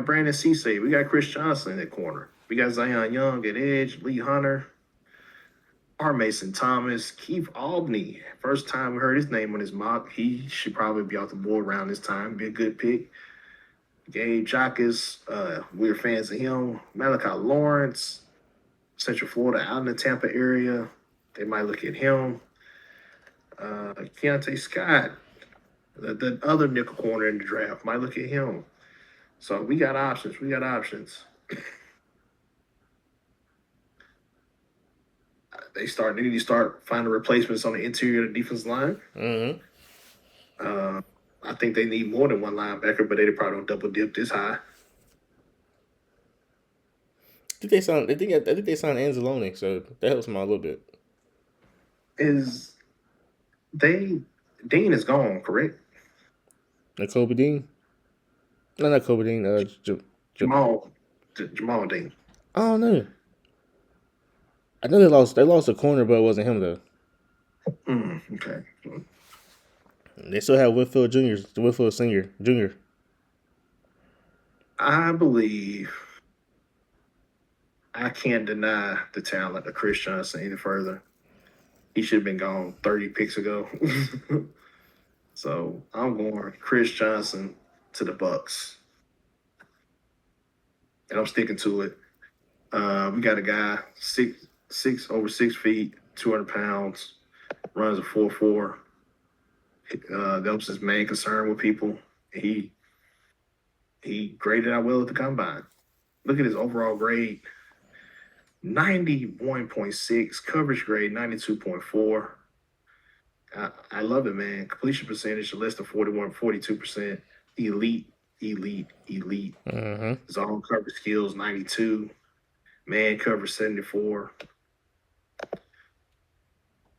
Brandon Cisse. We got Chris Johnson at corner. We got Zion Young at edge. Lee Hunter. R. Mason Thomas. Keith Albany. First time we heard his name on his mock. He should probably be off the board around this time. Be a good pick. Gabe Jacques. We're fans of him. Malachi Lawrence. Central Florida, out in the Tampa area. They might look at him. Keontae Scott. The other nickel corner in the draft might look at him. So we got options. They need to start finding replacements on the interior of the defense line.
Mm-hmm.
I think they need more than one linebacker, but they probably don't double dip this high.
I think they signed Anzalone, so that helps them out a little bit.
Dean is gone, correct?
Kobe Dean? No, not Kobe Dean.
Jamal Dean.
I don't know. I know they lost a corner, but it wasn't him though.
Okay.
They still have Whitfield Senior.
I believe I can't deny the talent of Chris Johnson any further. He should have been gone 30 picks ago. So I'm going Chris Johnson to the Bucks. And I'm sticking to it. We got a guy over 6 feet, 200 pounds, runs a 4.4. That was his main concern with people. He graded out well at the combine. Look at his overall grade. 91.6, coverage grade 92.4. I love it, man. Completion percentage less than 42%. Elite, elite, elite.
Mm-hmm.
Zone coverage skills 92. Man coverage 74.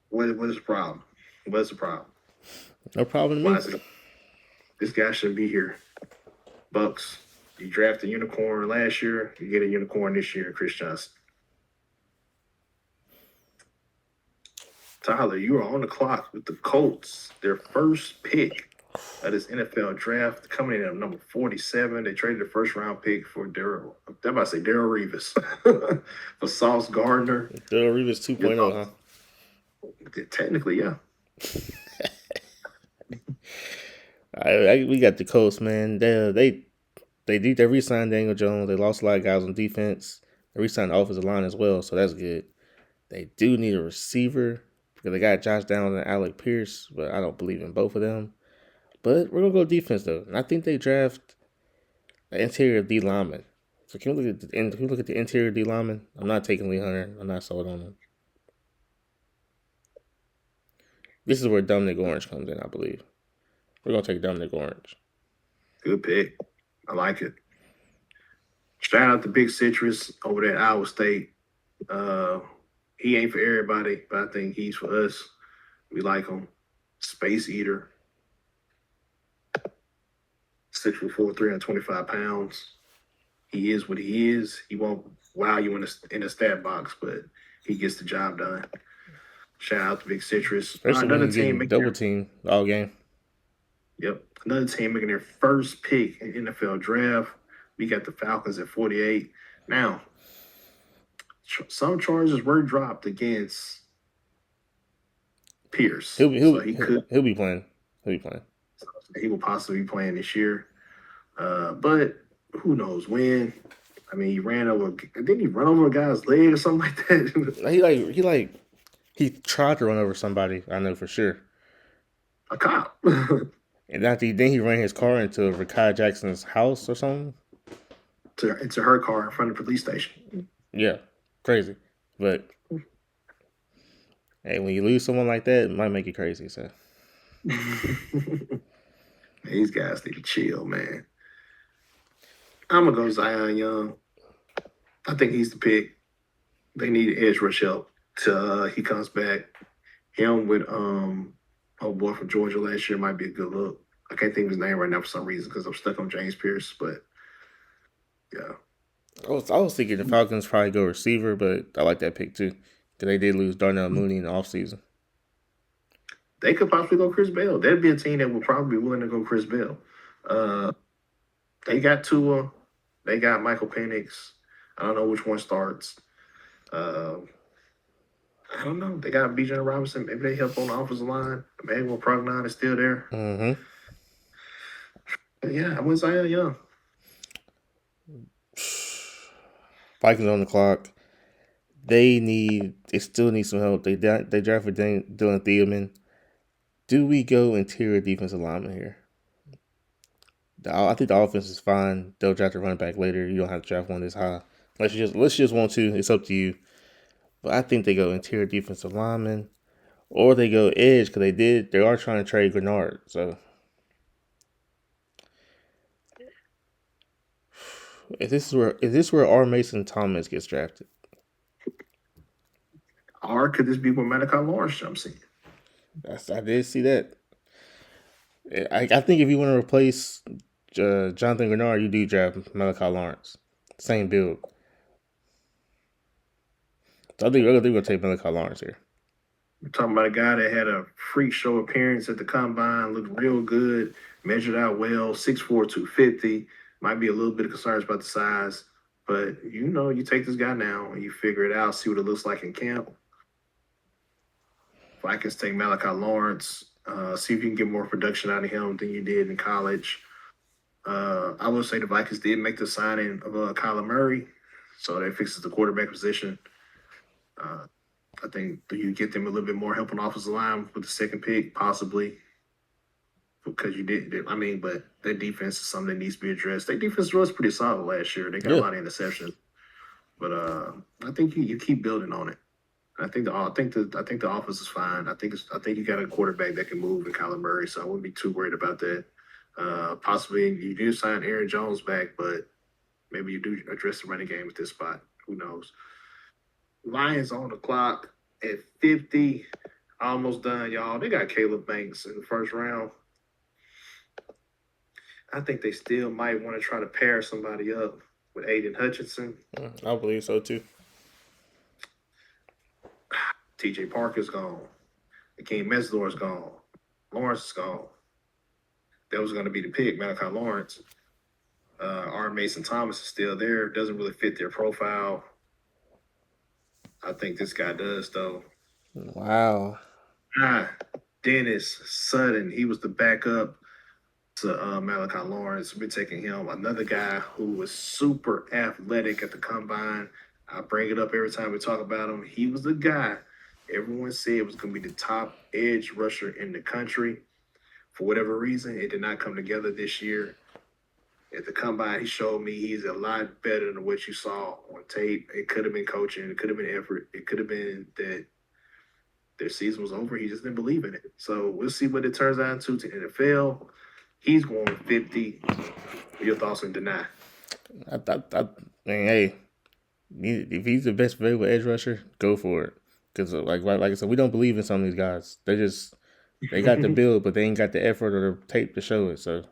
What is the problem? What's the problem?
No problem to
Why
me.
is it? This guy shouldn't be here. Bucks, you drafted a unicorn last year, you get a unicorn this year, Chris Johnson. Tyler, you are on the clock with the Colts. Their first pick of this NFL draft coming in at number 47. They traded the first round pick for Darrell. I'm about to say Darrell Revis for Sauce Gardner.
Darrell Revis 2.0, huh?
Technically, yeah.
We got the Colts, man. They re-signed Daniel Jones. They lost a lot of guys on defense. They re-signed the offensive line as well, so that's good. They do need a receiver because they got Josh Downs and Alec Pierce, but I don't believe in both of them. But we're gonna go defense though, and I think they draft an interior D lineman. So can we look at the interior D lineman? I'm not taking Lee Hunter. I'm not sold on him. This is where Dominic Orange comes in, I believe. We're gonna take Dominic Orange.
Good pick. I like it. Shout out to Big Citrus over there at Iowa State. He ain't for everybody, but I think he's for us. We like him. Space Eater. 6'4", 325 pounds. He is what he is. He won't wow you in the stat box, but he gets the job done. Shout out to Big Citrus.
Especially another team making double team all game.
Yep. Another team making their first pick in NFL draft. We got the Falcons at 48. Now, some charges were dropped against Pierce.
He'll be playing.
He will possibly be playing this year. But who knows when? I mean, didn't he run over a guy's leg or something like
that? He tried to run over somebody, I know for sure.
A cop.
And then he ran his car into Rakai Jackson's house or something.
Into her car in front of the police station.
Yeah, crazy. But hey, when you lose someone like that, it might make you crazy. So
these guys need to chill, man. I'm gonna go Zion Young. I think he's the pick. They need edge rush help till he comes back. Him with old boy from Georgia last year might be a good look. I can't think of his name right now for some reason because I'm stuck on James Pierce, but yeah.
I was thinking the Falcons probably go receiver, but I like that pick too. Because they did lose Darnell Mooney in the offseason.
They could possibly go Chris Bell. That'd be a team that would probably be willing to go Chris Bell. They got Tua. They got Michael Penix. I don't know which one starts. I don't know. They got Bijan Robinson. Maybe they help on the offensive line. Emmanuel Prognon is still there.
Mm-hmm.
But yeah, I went Zion Young.
Vikings on the clock. They still need some help. They drafted Dylan Thielman. Do we go interior defensive lineman here? I think the offense is fine. They'll draft a running back later. You don't have to draft one this high. Let's just want to. It's up to you. But I think they go interior defensive lineman, or they go edge because they are trying to trade Grenard. So is this where R. Mason Thomas gets drafted?
Or could this be where Malachi Lawrence jumps in?
I did see that. I think if you want to replace Jonathan Grenard, you do draft Malachi Lawrence. Same build. So I think we're going to take Malachi Lawrence here.
We're talking about a guy that had a freak show appearance at the Combine, looked real good, measured out well, 6'4", 250. Might be a little bit of concerns about the size. But, you take this guy now and you figure it out, see what it looks like in camp. Vikings take Malachi Lawrence, see if you can get more production out of him than you did in college. I will say the Vikings did make the signing of Kyler Murray, so that fixes the quarterback position. I think you get them a little bit more help on offensive line with the second pick, possibly, because you did. But their defense is something that needs to be addressed. Their defense was pretty solid last year. They got a lot of interceptions. But I think you keep building on it. I think the offense is fine. I think you got a quarterback that can move in Kyler Murray, so I wouldn't be too worried about that. Possibly you do sign Aaron Jones back, but maybe you do address the running game at this spot. Who knows? Lions on the clock at 50. Almost done, y'all. They got Caleb Banks in the first round. I think they still might want to try to pair somebody up with Aiden Hutchinson.
I believe so too.
TJ Parker's gone. Akeem Mesdor's gone. Lawrence is gone. That was going to be the pick, Malachi Lawrence. R. Mason Thomas is still there. Doesn't really fit their profile. I think this guy does, though.
Wow.
Dennis Sutton. He was the backup to Malachi Lawrence. We're taking him. Another guy who was super athletic at the combine. I bring it up every time we talk about him. He was the guy everyone said was going to be the top edge rusher in the country. For whatever reason, it did not come together this year. At the combine, he showed me he's a lot better than what you saw on tape. It could have been coaching. It could have been effort. It could have been that their season was over. He just didn't believe in it. So we'll see what it turns out to NFL. He's going 50. Your thoughts on Deny?
I mean, hey, if he's the best available edge rusher, go for it. Because like I said, we don't believe in some of these guys. They got the build, but they ain't got the effort or the tape to show it. So,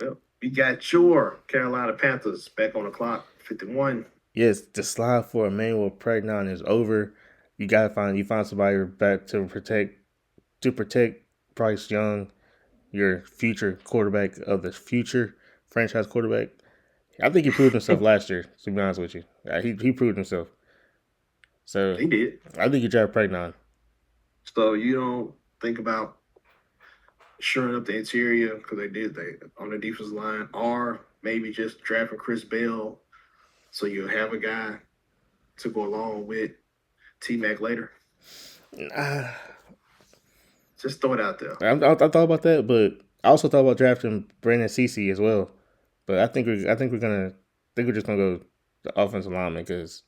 well, we got your Carolina Panthers back on the clock, 51.
yes, the slide for Emmanuel Pregnon is over. You find somebody back to protect Bryce Young, your future quarterback of the future franchise quarterback. I think he proved himself last year. To be honest with you, he proved himself. So
He did.
I think you draft Pregnon.
So you don't think about shoring up the interior because they on the defensive line, or maybe just drafting Chris Bell so you have a guy to go along with T-Mac later. Just throw it out there.
I thought about that, but I also thought about drafting Brandon Cece as well. But I think we're just gonna go the offensive lineman because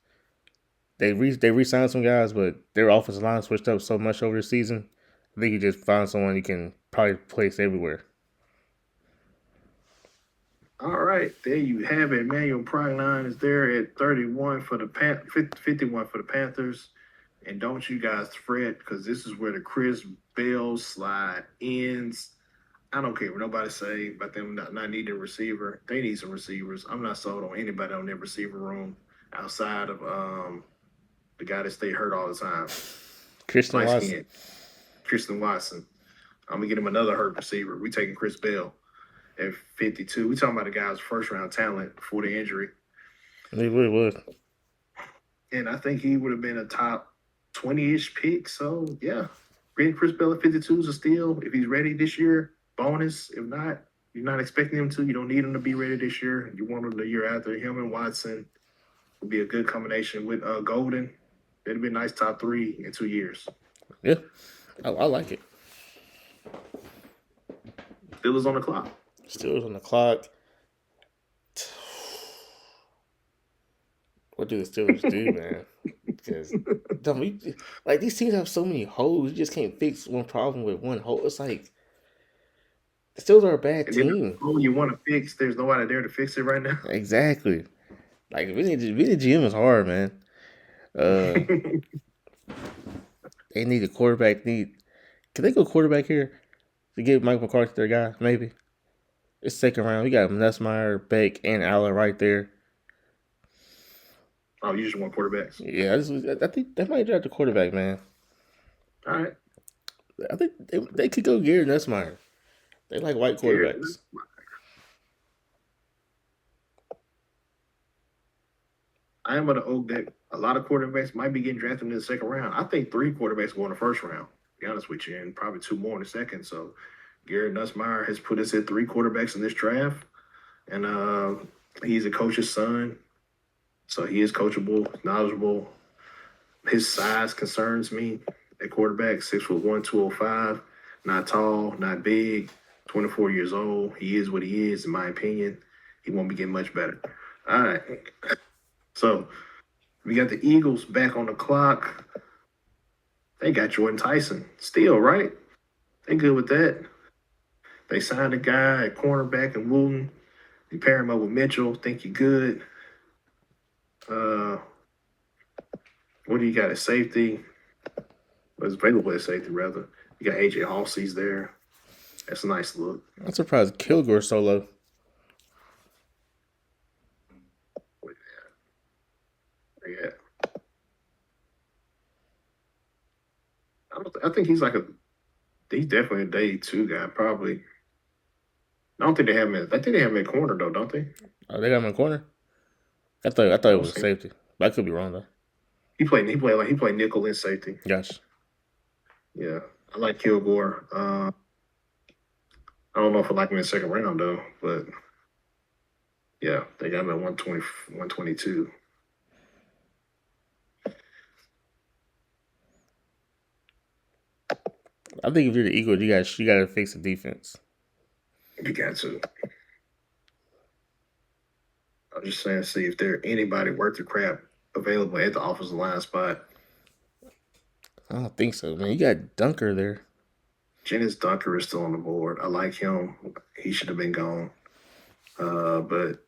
they re-signed some guys, but their offensive line switched up so much over the season. I think you just find someone you can probably place everywhere.
All right, there you have it. Emmanuel Pregnon is there at 31 for the 51 for the Panthers. And don't you guys fret, because this is where the Chris Bell slide ends. I don't care what nobody say about them not needing a receiver. They need some receivers. I'm not sold on anybody on their receiver room outside of the guy that stay hurt all the time.
Christian Watson.
Skin. Christian Watson. I'm going to get him another hurt receiver. We taking Chris Bell at 52. We talking about a guy's first round talent before the injury.
He really would.
And I think he would have been a top 20-ish pick. So, yeah. Getting Chris Bell at 52 is a steal. If he's ready this year, bonus. If not, you're not expecting him to. You don't need him to be ready this year. You want him the year after. Him and Watson would be a good combination with Golden. It'd be a nice top 3 in 2 years.
Yeah, I like it.
Steelers on the clock.
Steelers on the clock. What do the Steelers do, man? Because these teams have so many holes. You just can't fix one problem with one hole. It's like the Steelers are a bad team.
Oh, you want to fix? There's nobody there to fix it right now.
Exactly. Like really, GM is hard, man. They need a quarterback. Can they go quarterback here to get Mike McCarthy their guy? Maybe. It's second round. We got Nussmeier, Beck, and Allen right there.
Oh, you just want quarterbacks?
Yeah, I think they might draft a quarterback, man.
All right.
I think they could go Gary Nussmeier. They like white quarterbacks.
I am going to oak that a lot of quarterbacks might be getting drafted in the second round. I think 3 quarterbacks go in the first round, to be honest with you, and probably 2 more in the second. So Garrett Nussmeier has put us at 3 quarterbacks in this draft. And he's a coach's son. So he is coachable, knowledgeable. His size concerns me at quarterback, 6'1", 205. Not tall, not big, 24 years old. He is what he is, in my opinion. He won't be getting much better. All right. So we got the Eagles back on the clock. They got Jordan Tyson still, right? They good with that. They signed a guy at cornerback in Wooten. You pair him up with Mitchell. Think you good. Uh, what do you got at safety? What's available at safety, rather? You got AJ Halsey's there. That's a nice look.
I'm surprised Kilgore so low.
Yeah. I think he's he's definitely a day two guy, probably. I don't think they have him I think they have him at corner though, don't they?
Oh, they got him in the corner. I thought
I
it
don't
was a
see.
safety, but I could be wrong though.
He played nickel and safety.
Gosh,
Yeah. I like Kilgore. I don't know if I like him in the second round though, but yeah, they got him at 120, 122.
I think if you're the Eagles, you got to fix the defense.
You got to. I'm just saying, see if there anybody worth the crap available at the offensive line spot.
I don't think so, man. You got Dunker there.
Jennings Dunker is still on the board. I like him. He should have been gone. But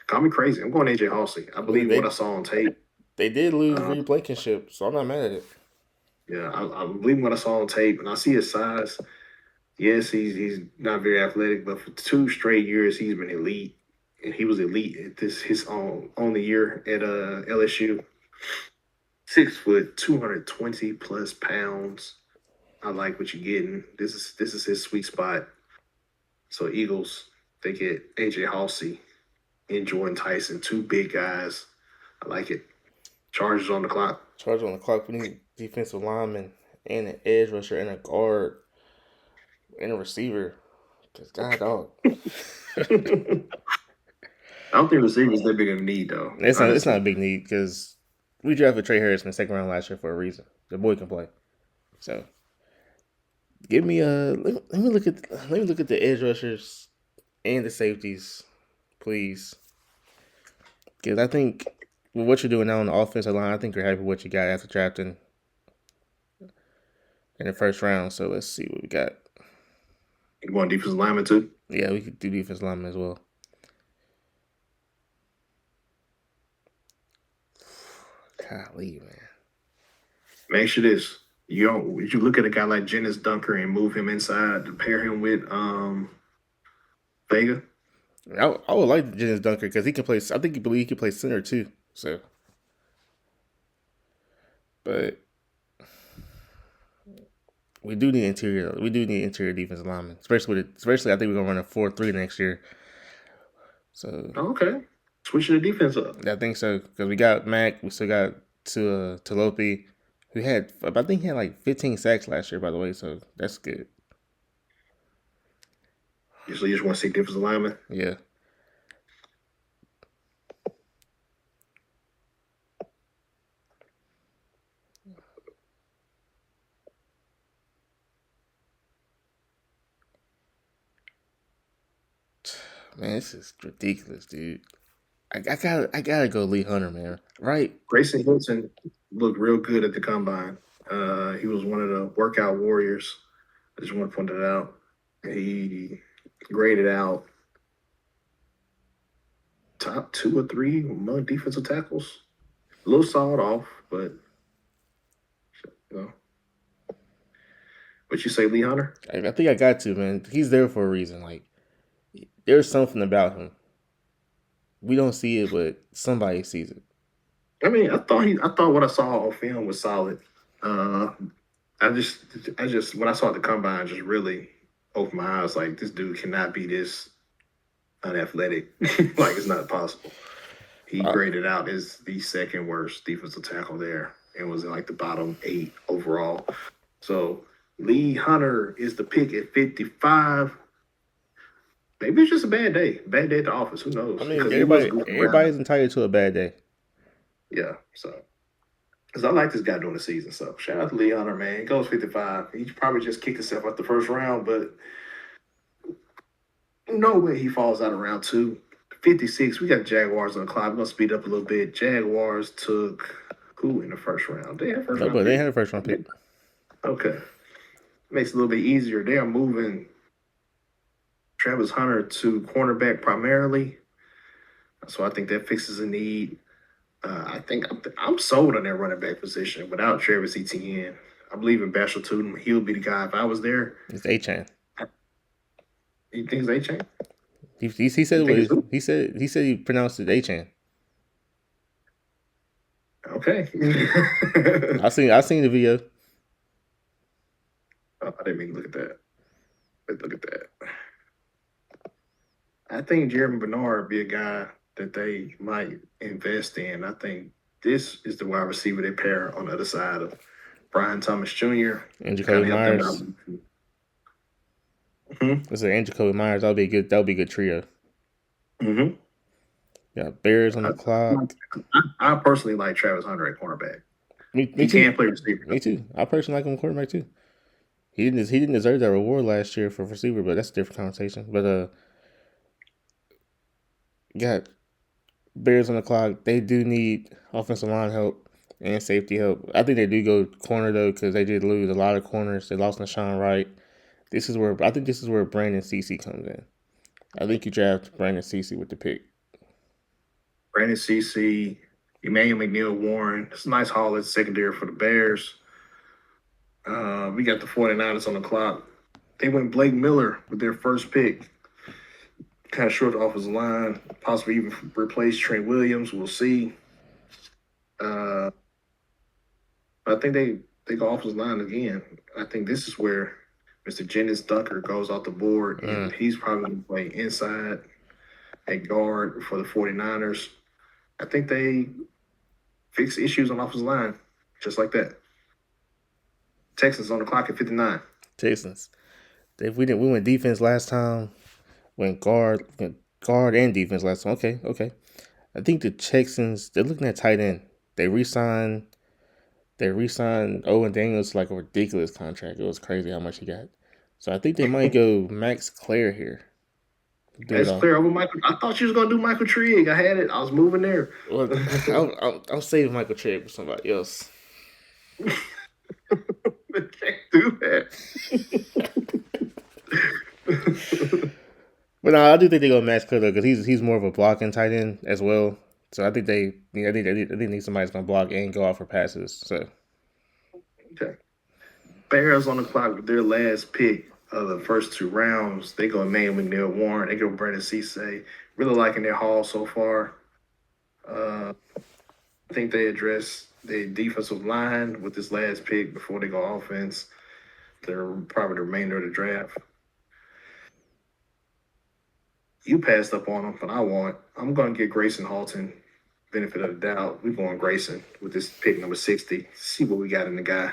call me crazy. I'm going AJ Halsey. I believe what I saw on tape.
They did lose Reed Blankenship, so I'm not mad at it.
Yeah, I believe what I saw on tape, and I see his size. Yes, he's not very athletic, but for 2 straight years he's been elite, and he was elite at his on the year at LSU. 6 foot, 220 plus pounds. I like what you're getting. This is his sweet spot. So Eagles, they get AJ Halsey and Jordan Tyson, two big guys. I like it. Chargers on the clock.
Chargers on the clock. We need defensive lineman and an edge rusher and a guard and a receiver. Cause God dog.
I don't think receivers that big of a need though.
It's not a big need because we drafted Trey Harris in the second round last year for a reason. The boy can play. So give me let me look at the edge rushers and the safeties, please. Because I think with what you're doing now on the offensive line, I think you're happy with what you got after drafting in the first round. So let's see what we got.
You want defensive lineman too?
Yeah, we could do defense lineman as well. Golly, man.
Make sure this. You look at a guy like Jennings Dunker and move him inside to pair him with Vega.
I would like Jennings Dunker because he can play. I think he can play center too. So, but we do need interior. We do need interior defensive linemen, especially I think we're gonna run a 4-3 next year. So
okay, switching the defense up.
I think so because we got Mac. We still got Talopi, who I think he had like 15 sacks last year. By the way, so that's good.
So you just want to see defensive linemen?
Yeah. Man, this is ridiculous, dude. I gotta go Lee Hunter, man. Right?
Grayson Hilton looked real good at the combine. He was one of the workout warriors. I just want to point that out. He graded out top 2 or 3 among defensive tackles. A little sawed off, but you know. What you say, Lee Hunter?
I think I got to, man. He's there for a reason. Like, there's something about him. We don't see it, but somebody sees it.
I mean, I thought what I saw on film was solid. I just when I saw the combine, just really opened my eyes. Like, this dude cannot be this unathletic. Like, it's not possible. He graded out as the second worst defensive tackle there and was in like the bottom 8 overall. So Lee Hunter is the pick at 55. Maybe it's just a bad day. Bad day at the office. Who knows?
I mean, everybody's entitled to a bad day.
Yeah, so. Because I like this guy during the season. So shout out to Lee Hunter, man. He goes 55. He probably just kicked himself out the first round, but No way he falls out of round two. 56. We got Jaguars on the clock. We're gonna speed up a little bit. Jaguars took who in the first round? They had a first
No,
round
but they
pick.
had a first round pick.
Okay. Makes it a little bit easier. They are moving Travis Hunter to cornerback primarily. So I think that fixes a need. I think I'm sold on that running back position without Travis Etienne. I believe in Bashal Tootin. He'll be the guy if I was there.
It's A-Chain.
You think it's A-Chain?
He said
You think it's
what
who?
he said he pronounced it A-Chain.
Okay.
I seen the video.
Oh, I didn't mean to look at that. Let's look at that. I think Jeremy Bernard would be a guy that they might invest in. I think this is the wide receiver they pair on the other side of Brian Thomas Jr.
And
to
Jacoby
kind of help them
Myers.
out.
It's an Jacoby Myers. That'll be a good trio.
Mm-hmm.
Yeah, Bears on the
I,
clock.
I personally like Travis Hunter at cornerback.
Me
He
too.
can play receiver.
Me too. I personally like him quarterback too. He didn't deserve that reward last year for receiver, but that's a different conversation. But got Bears on the clock. They do need offensive line help and safety help. I think they do go corner though because they did lose a lot of corners. They lost Nashawn Wright. This is where Brandon Cece comes in. I think you draft Brandon Cece with the pick.
Brandon Cece, Emmanuel McNeil Warren. It's a nice haul at secondary for the Bears. We got the 49ers on the clock. They went Blake Miller with their first pick. Kind of short off his line, possibly even replace Trent Williams. We'll see. I think they go off his line again. I think this is where Mr. Jennings Dunker goes off the board, and he's probably going to play inside at guard for the 49ers. I think they fix issues on offensive line just like that. Texans on the clock at 59.
Texans. We went defense last time. Went guard and defense last time. Okay. I think the Texans, they're looking at tight end. They re-signed Owen Daniels like a ridiculous contract. It was crazy how much he got. So I think they might go Max Clare here.
Max Clare over Michael. I thought she was gonna do Michael Trigg. I had it. I was moving there.
Well, I'll save Michael Trigg for somebody else.
Can't do that.
But no, I do think they go Max Clare because he's more of a blocking tight end as well. So I think they need somebody that's gonna block and go out for passes. So
okay. Bears on the clock with their last pick of the first two rounds. They go Emmanuel McNeil Warren. They go Brandon Cisse. Really liking their haul so far. I think they address the defensive line with this last pick before they go offense. They're probably the remainder of the draft. You passed up on them, but I'm going to get Grayson Halton benefit of the doubt. We're going Grayson with this pick number 60. See what we got in the guy.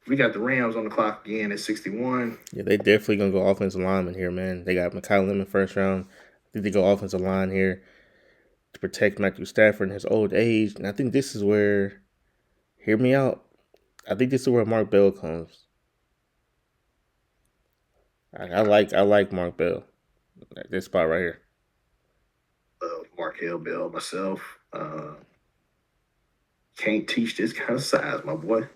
We got the Rams on the clock again at 61.
Yeah, they definitely going to go offensive lineman here, man. They got Mekhi Lemon first round. I think they go offensive line here to protect Matthew Stafford in his old age. And I think this is where, hear me out, I think this is where Mark Bell comes. I like Mark Bell at this spot right here.
Markel Bell myself. Can't teach this kind of size, my boy.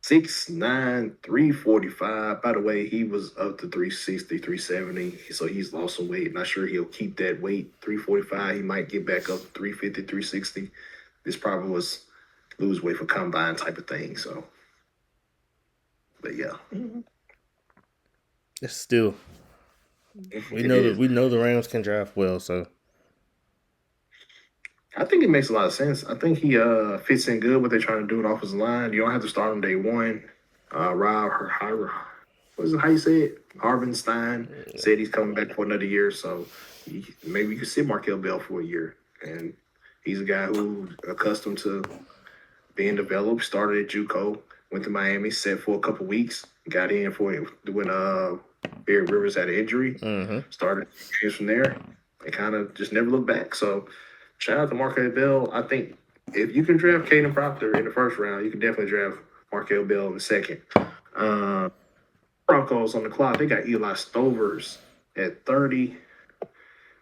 6'9", 345. By the way, he was up to 360, 370. So he's lost some weight. Not sure he'll keep that weight. 345. He might get back up to 350, 360. This probably was lose weight for combine type of thing. So, but yeah.
It's still, we know the Rams can draft well, so
I think it makes a lot of sense. I think he fits in good what they're trying to do in offensive line. You don't have to start him day one. Rob, what is it, how you say it? Harvenstein said he's coming back for another year, so maybe you can sit Markel Bell for a year. And he's a guy who's accustomed to being developed, started at JUCO, went to Miami, sat for a couple weeks, got in for when Barry Rivers had an injury, started games from there, and kind of just never looked back. So shout out to Markel Bell. I think if you can draft Caden Proctor in the first round, you can definitely draft Markel Bell in the second. Broncos on the clock. They got Eli Stovers at 30.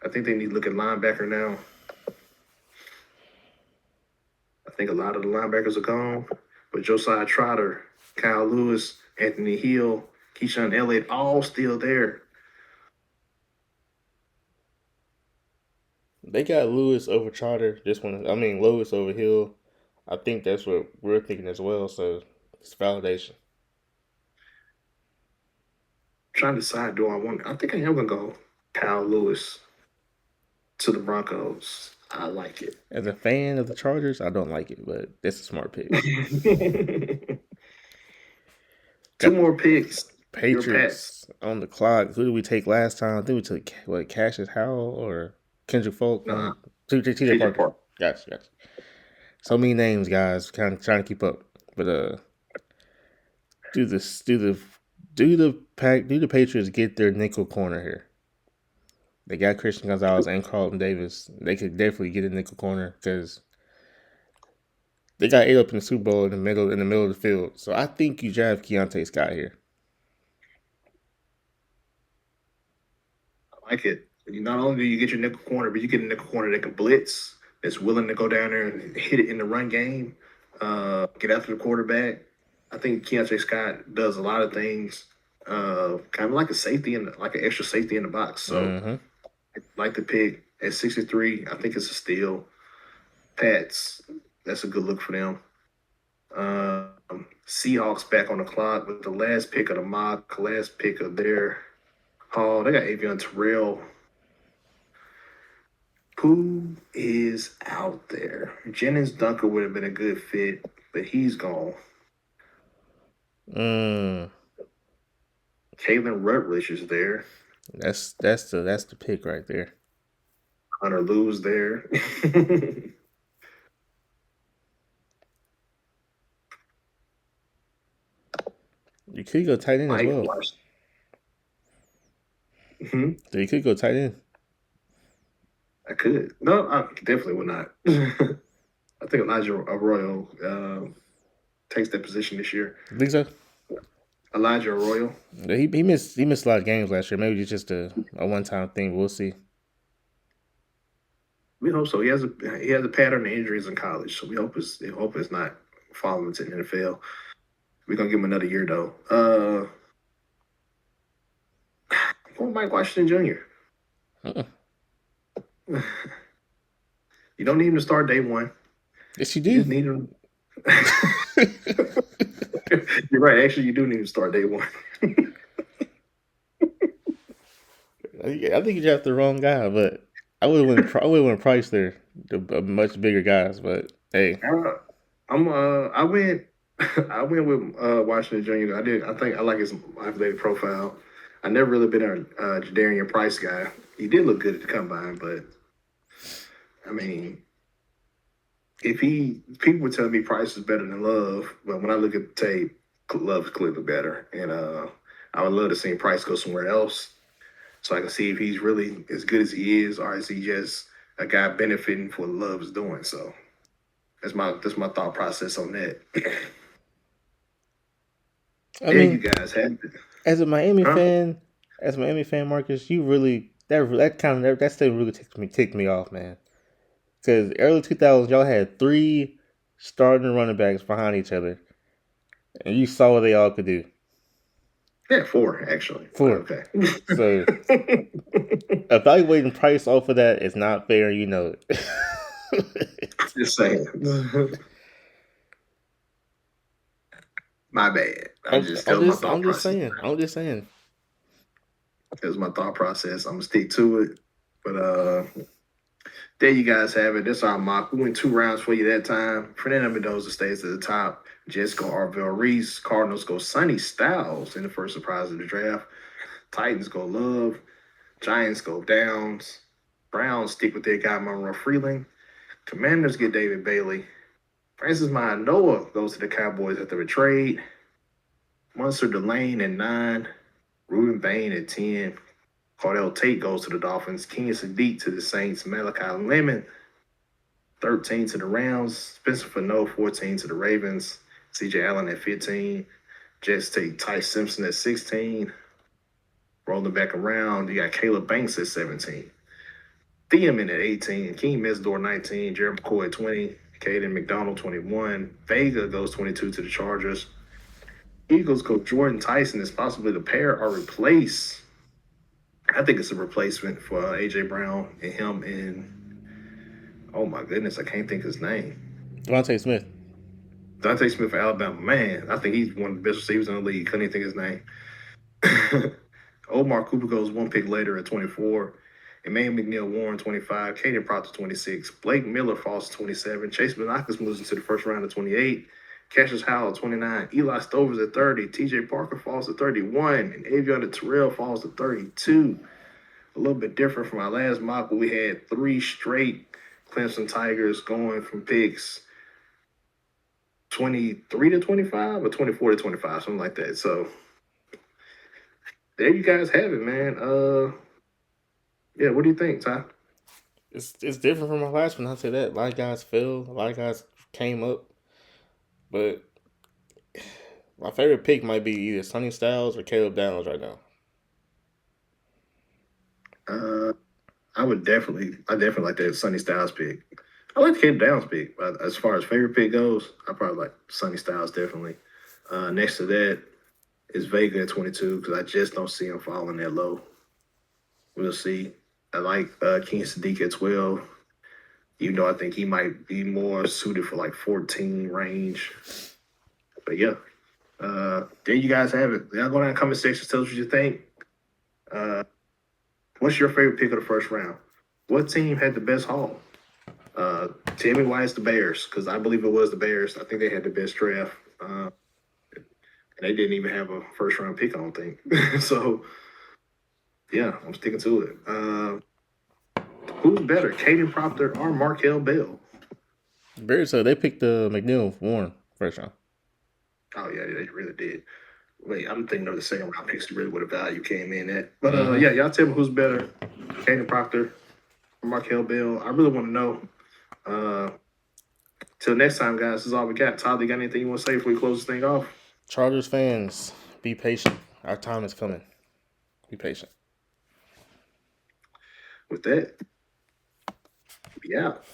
I think they need to look at linebacker now. I think a lot of the linebackers are gone, but Josiah Trotter, Kyle Lewis, Anthony Hill, Keyshawn Elliott, all still there.
They got Lewis over Charter. Lewis over Hill. I think that's what we're thinking as well. So it's validation.
Trying to decide, do I want? I think I am gonna go Kyle Lewis to the Broncos. I like it.
As a fan of the Chargers, I don't like it, but that's a smart pick.
Two more picks. Your
Patriots on the clock. Who did we take last time? I think we took Cassius Howell or Kendrick Folk.
Nah,
TJ Parker.
Parker.
Gotcha. So many names, guys. Kind of trying to keep up, but do the Patriots get their nickel corner here? They got Christian Gonzalez and Carlton Davis. They could definitely get a nickel corner because they got 8 up in the Super Bowl in the middle of the field. So I think you draft Keontae Scott here.
I like it. Not only do you get your nickel corner, but you get a nickel corner that can blitz, that's willing to go down there and hit it in the run game, get after the quarterback. I think Keontae Scott does a lot of things, kind of like a safety and like an extra safety in the box. So I like the pick at 63. I think it's a steal. Pats, that's a good look for them. Seahawks back on the clock with the last pick of the mock, last pick of their haul. They got Avion Terrell. Who is out there? Jennings Dunker would have been a good fit, but he's gone. Kalen Rutledge is there.
That's the pick right there.
Hunter Lou's there.
You could go tight end as well. So you could go tight end.
I could. No, I definitely would not. I think Elijah Arroyo takes that position this year.
You think so?
Elijah Arroyo.
He missed a lot of games last year. Maybe it's just a one-time thing. We'll see.
We hope so. He has a pattern of injuries in college, so we hope it's not following to the NFL. We're gonna give him another year though. Mike Washington Jr. You don't need him to start day one.
Yes, you do.
You just need him. You're right. Actually, you do need to start day one.
I think you drafted the wrong guy, but I would win Price there. The much bigger guys, but hey,
I went with Washington Jr. I think I like his athletic profile. I never really been a Jadarian Price guy. He did look good at the combine, but I mean, people would tell me Price is better than Love, but when I look at the tape, Love is clearly better, and I would love to see Price go somewhere else, so I can see if he's really as good as he is, or is he just a guy benefiting for what Love is doing. So that's my thought process on that. You guys have it.
As a Miami fan, Marcus, you really that thing really ticked me off, man. Because early 2000s, y'all had 3 starting running backs behind each other, and you saw what they all could do.
Yeah, 4 actually.
4.
Okay.
So evaluating Price off of that is not fair. You know it.
Just saying. My bad. I'm just saying. It was my thought process. I'm gonna stick to it. But there you guys have it. That's our mock. We went 2 rounds for you that time. Fernando Mendoza stays at the top. Jets go Arvell Reese. Cardinals go Sonny Styles in the first surprise of the draft. Titans go Love. Giants go Downs. Browns stick with their guy Monroe Freeling. Commanders get David Bailey. Francis Manoa goes to the Cowboys after a trade. Munster Delane at 9. Ruben Bain at 10. Cordell Tate goes to the Dolphins. Kenny Sadiq to the Saints. Malachi Lemon, 13 to the Rams. Spencer Fano, 14 to the Ravens. CJ Allen at 15. Jets take Ty Simpson at 16. Rolling back around, you got Caleb Banks at 17. Thiemann at 18, King Mesdor 19, Jared McCoy at 20, Caden McDonald 21, Vega goes 22 to the Chargers. Eagles go Jordan Tyson is possibly the pair or replace. I think it's a replacement for AJ Brown and him and oh my goodness, I can't think his name.
Devontae Smith.
Dante Smith for Alabama, man, I think he's one of the best receivers in the league. Couldn't even think his name. Omar Cooper goes one pick later at 24. Emmanuel McNeil Warren, 25. Caden Proctor, 26. Blake Miller falls to 27. Chase Menakis moves into the first round at 28. Cassius Howell, 29. Eli Stovers at 30. TJ Parker falls to 31. And Avion Terrell falls to 32. A little bit different from our last mock where we had 3 straight Clemson Tigers going from picks 23 to 25 or 24 to 25, something like that. So there you guys have it, man. Yeah, what do you think, Ty?
It's different from my last one. I'll say that. A lot of guys fell. A lot of guys came up. But my favorite pick might be either Sonny Styles or Caleb Downs right now.
I definitely like that Sonny Styles pick. I like the Caleb Downs pick. But as far as favorite pick goes, I probably like Sonny Styles definitely. Next to that is Vega at 22 because I just don't see him falling that low. We'll see. I like King Sadiq at 12. Even though I think he might be more suited for like 14 range. But yeah, there you guys have it. Y'all go down in the comment section, tell us what you think. What's your favorite pick of the first round? What team had the best haul? Tell me why it's the Bears, because I believe it was the Bears. I think they had the best draft. And they didn't even have a first round pick, I don't think. So, yeah, I'm sticking to it. Who's better, Caden Proctor or Markel Bell?
Bears, they picked McNeil Warren first round.
Oh, yeah, they really did. Wait, I'm thinking of the second round picks really where the value came in at. But yeah, y'all tell me who's better, Caden Proctor or Markel Bell. I really want to know. Till next time, guys, this is all we got. Todd, you got anything you want to say before we close this thing off?
Chargers fans, be patient. Our time is coming. Be patient.
With that, be out.